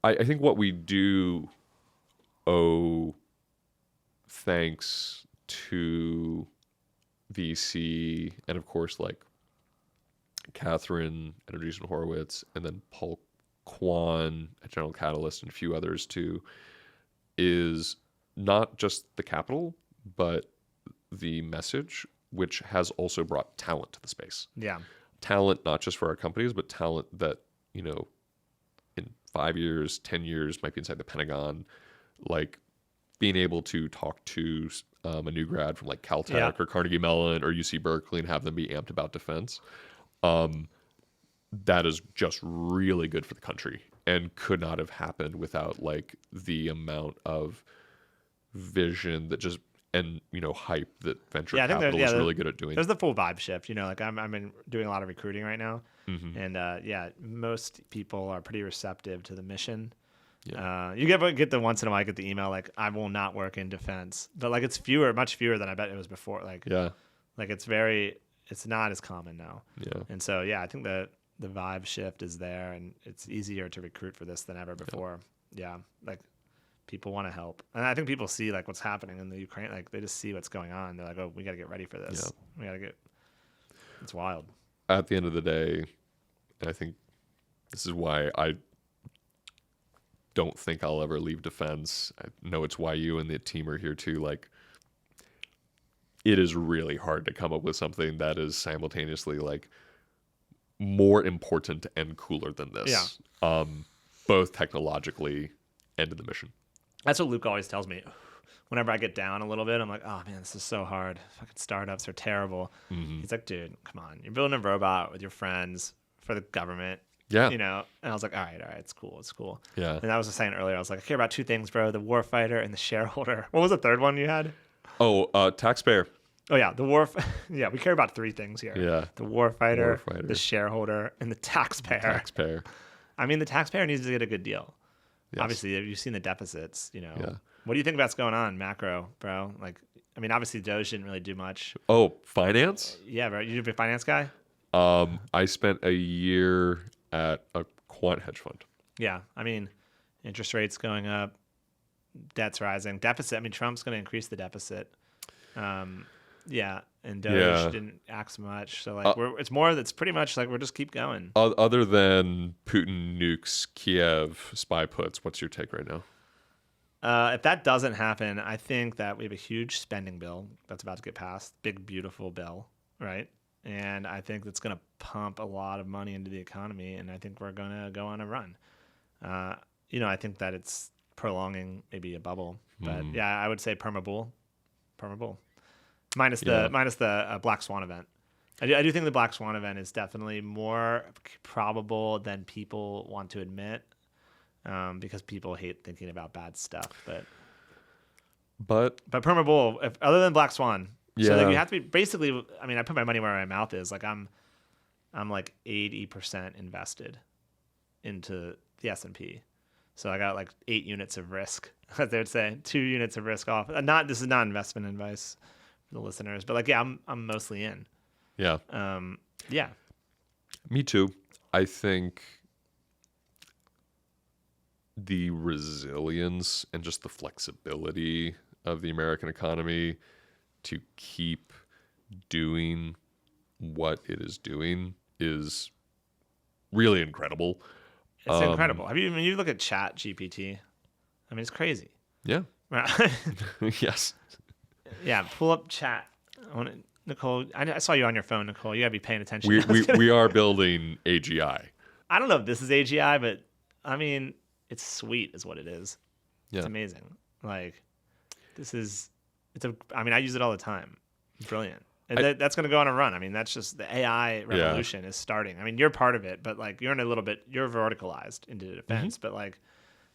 I think what we do owe thanks to VC and of course like Catherine at Andreessen Horowitz and then Paul Kwan at General Catalyst and a few others too, is not just the capital, but the message, which has also brought talent to the space. Yeah. Talent, not just for our companies, but talent that, in 5 years, 10 years might be inside the Pentagon, like being able to talk to a new grad from like Caltech or Carnegie Mellon or UC Berkeley and have them be amped about defense. That is just really good for the country and could not have happened without like the amount of vision that just and hype that venture capital is really good at doing. There's the full vibe shift. Like I'm doing a lot of recruiting right now, and most people are pretty receptive to the mission. Yeah. You get the once in a while, I get the email like, I will not work in defense, but like it's much fewer than I bet it was before. Like like it's not as common now. Yeah. And so I think the vibe shift is there, and it's easier to recruit for this than ever before. Yeah. Like people want to help, and I think people see like what's happening in the Ukraine. Like they just see what's going on. They're like, oh, we got to get ready for this. Yeah. It's wild. At the end of the day, and I think this is why I don't think I'll ever leave defense. I know it's why you and the team are here too. Like, it is really hard to come up with something that is simultaneously like more important and cooler than this. Yeah. Both technologically and in the mission. That's what Luke always tells me. Whenever I get down a little bit, I'm like, oh man, this is so hard. Fucking startups are terrible. Mm-hmm. He's like, dude, come on. You're building a robot with your friends for the government. Yeah. And I was like, all right, it's cool. Yeah. And I was just saying earlier, I was like, I care about two things, bro: the warfighter and the shareholder. What was the third one you had? Oh, taxpayer. Oh yeah, yeah, we care about three things here. Yeah. The warfighter, the shareholder, and the taxpayer. I mean, the taxpayer needs to get a good deal. Yes. Obviously, you've seen the deficits, Yeah. What do you think that's going on, macro, bro? Like, I mean, obviously, Doge didn't really do much. Oh, finance? Yeah, bro. You a big finance guy? I spent a year at a quant hedge fund. Yeah. I mean, interest rates going up, debt's rising, deficit. I mean, Trump's going to increase the deficit. Yeah. And Doge didn't act much. So, like, it's pretty much like we're just keep going. Other than Putin nukes Kiev spy puts, what's your take right now? If that doesn't happen, I think that we have a huge spending bill that's about to get passed. Big, beautiful bill, right? And I think that's going to pump a lot of money into the economy, and I think we're going to go on a run. I think that it's prolonging maybe a bubble. But, I would say permabull. Minus the Black Swan event. I do think the Black Swan event is definitely more probable than people want to admit. because people hate thinking about bad stuff. But But permabull, other than Black Swan, so like Yeah. you have to be basically. I mean, I put my money where my mouth is. Like I'm like 80% invested into the S&P. So I got like 8 units of risk, as they would say, 2 units of risk off. This is not investment advice for the listeners, but like yeah, I'm mostly in. yeah, Yeah. me too. I think the resilience and just the flexibility of the American economy to keep doing what it is doing is really incredible. It's incredible. When you look at Chat GPT, I mean, it's crazy. Yeah. Yes. Yeah, pull up Chat. Nicole, I saw you on your phone, Nicole. You gotta be paying attention. We are building AGI. I don't know if this is AGI, but I mean, it's sweet, is what it is. Yeah. It's amazing. Like, I mean, I use it all the time. It's brilliant. And that's going to go on a run. I mean, that's just the AI revolution is starting. I mean, you're part of it, but like you're verticalized into defense, but like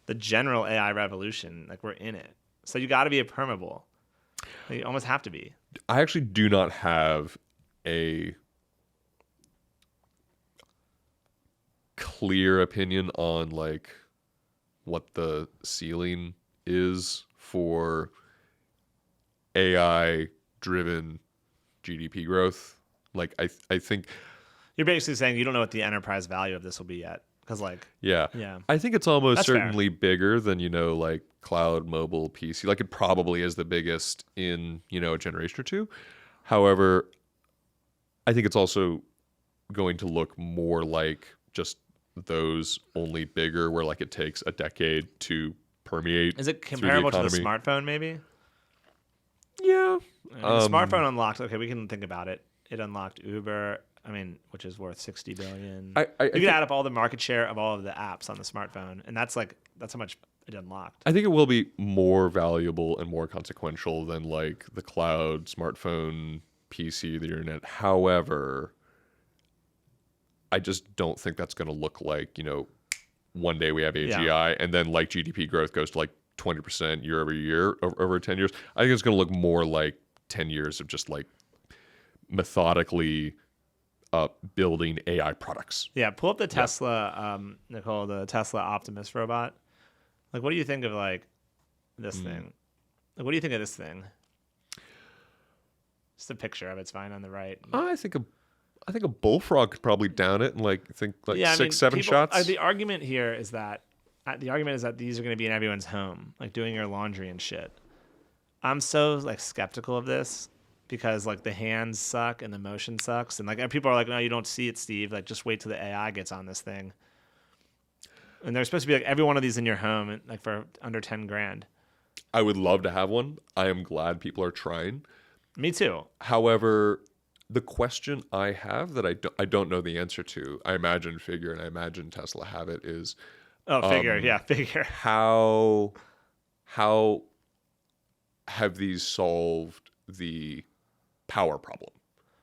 the general AI revolution, like we're in it. So you got to be a permabull. You almost have to be. I actually do not have a clear opinion on like what the ceiling is for AI driven GDP growth. Like I think You're basically saying you don't know what the enterprise value of this will be yet. Because like, yeah. Yeah. I think it's almost That's fair. certainly bigger than, like cloud, mobile, PC. Like it probably is the biggest in, a generation or two. However, I think it's also going to look more like just those, only bigger, where like it takes a decade to permeate. is it through comparable to the economy. smartphone maybe? Yeah. I mean, the smartphone unlocked. Okay, we can think about it. It unlocked Uber. I mean, which is worth $60 billion. I You think- can add up all the market share of all of the apps on the smartphone, and that's how much it unlocked. I think it will be more valuable and more consequential than like the cloud, smartphone, PC, the internet. However, I just don't think that's going to look like, one day we have AGI and then like GDP growth goes to like 20% year over year over 10 years. I think it's going to look more like 10 years of just like methodically building AI products. Yeah, pull up the Tesla, Nicole, the Tesla Optimus robot. Like, what do you think of like this thing? Like, what do you think of this thing? Just a picture of it's fine on the right. I think a bullfrog could probably down it in like Yeah, 6-7 shots. The argument here is that these are going to be in everyone's home, like doing your laundry and shit. I'm so like skeptical of this because like the hands suck and the motion sucks, and like people are like, no, you don't see it, Steve. Like just wait till the AI gets on this thing. And they're supposed to be like every one of these in your home, and like for under 10 grand. I would love to have one. I am glad people are trying. Me too. However, the question I have that I don't know the answer to, I imagine Figure and I imagine Tesla have it, is Figure. how have these solved the power problem?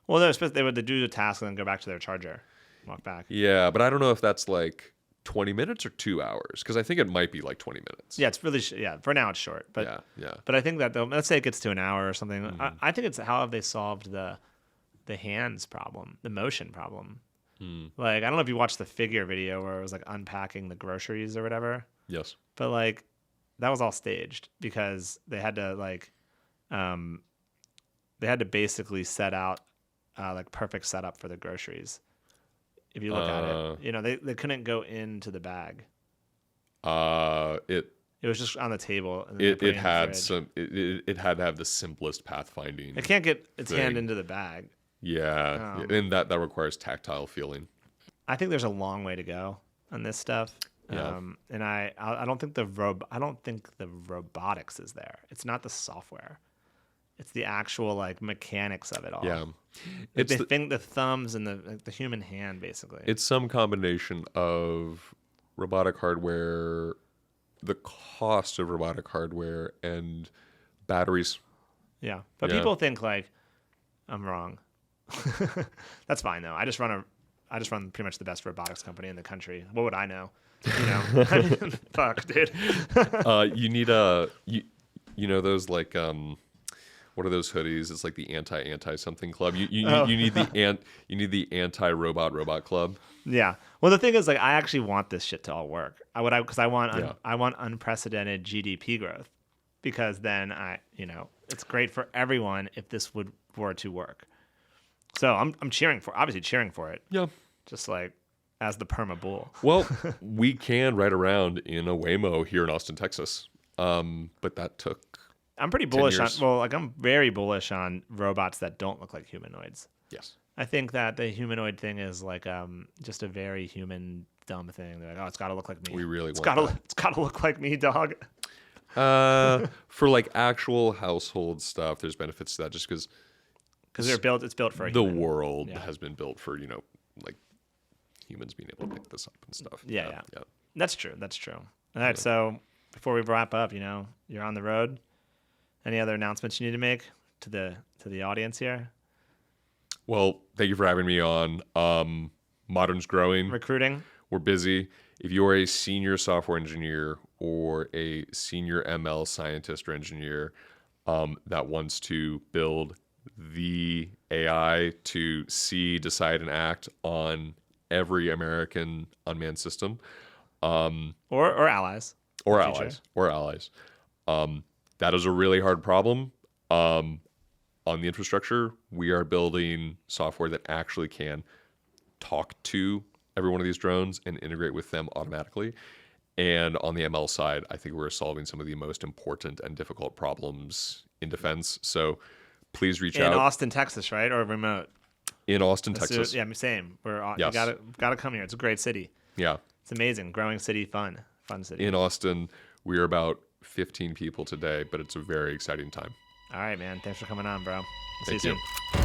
Well, they would do the task and then go back to their charger, walk back. Yeah, but I don't know if that's like 20 minutes or 2 hours, because I think it might be like 20 minutes. Yeah, it's really for now it's short, but yeah. But I think that let's say it gets to an hour or something. I think it's how have they solved the hands problem, the motion problem. Like I don't know if you watched the Figure video where it was like unpacking the groceries or whatever, Yes. but like that was all staged because they had to basically set out like perfect setup for the groceries. If you look at it, they couldn't go into the bag. It was just on the table. And then they put It in the had fridge. some. It had to have the simplest pathfinding. It can't get its hand thing. into the bag. Yeah, and that requires tactile feeling. I think there's a long way to go on this stuff. Yeah. And I don't think the robotics is there. It's not the software. It's the actual like mechanics of it all. Yeah, Like, the thumbs and the human hand basically. it's some combination of robotic hardware, the cost of robotic hardware, and batteries. Yeah. But Yeah. people think like I'm wrong. That's fine though. I just run pretty much the best robotics company in the country. What would I know? You know, I mean, fuck, dude. You need you know those like what are those hoodies? It's like the anti something club. You need the anti robot club. Yeah. Well, the thing is, like, I actually want this shit to all work. I want unprecedented GDP growth, because then it's great for everyone if this were to work. So I'm obviously cheering for it. Yeah. Just like as the perma bull. Well, we can ride around in a Waymo here in Austin, Texas. But that took. I'm pretty bullish on. years. Well, like I'm very bullish on robots that don't look like humanoids. Yes. I think that the humanoid thing is like just a very human dumb thing. They're like, oh, it's got to look like me. We really it's want gotta that. it's got to look like me, dog. For like actual household stuff, there's benefits to that just because It's built for a the human. world Yeah. has been built for, like humans being able to pick this up and stuff. Yeah. That's true. All right, so before we wrap up, you're on the road. Any other announcements you need to make to the audience here? Well, thank you for having me on. Modern's growing. Recruiting. We're busy. If you're a senior software engineer or a senior ML scientist or engineer that wants to build the AI to see, decide, and act on every American unmanned system, Or allies. or in the future. allies, that is a really hard problem. On the infrastructure, we are building software that actually can talk to every one of these drones and integrate with them automatically. And on the ML side, I think we're solving some of the most important and difficult problems in defense. So please reach In out. Austin, Texas, right? Or remote? In Austin, Texas. Yeah, same. You Yes. gotta come here. It's a great city. Yeah. It's amazing. Growing city, fun city. In Austin, we are about 15 people today, but it's a very exciting time. All right, man. Thanks for coming on, bro. See you Thank soon. you.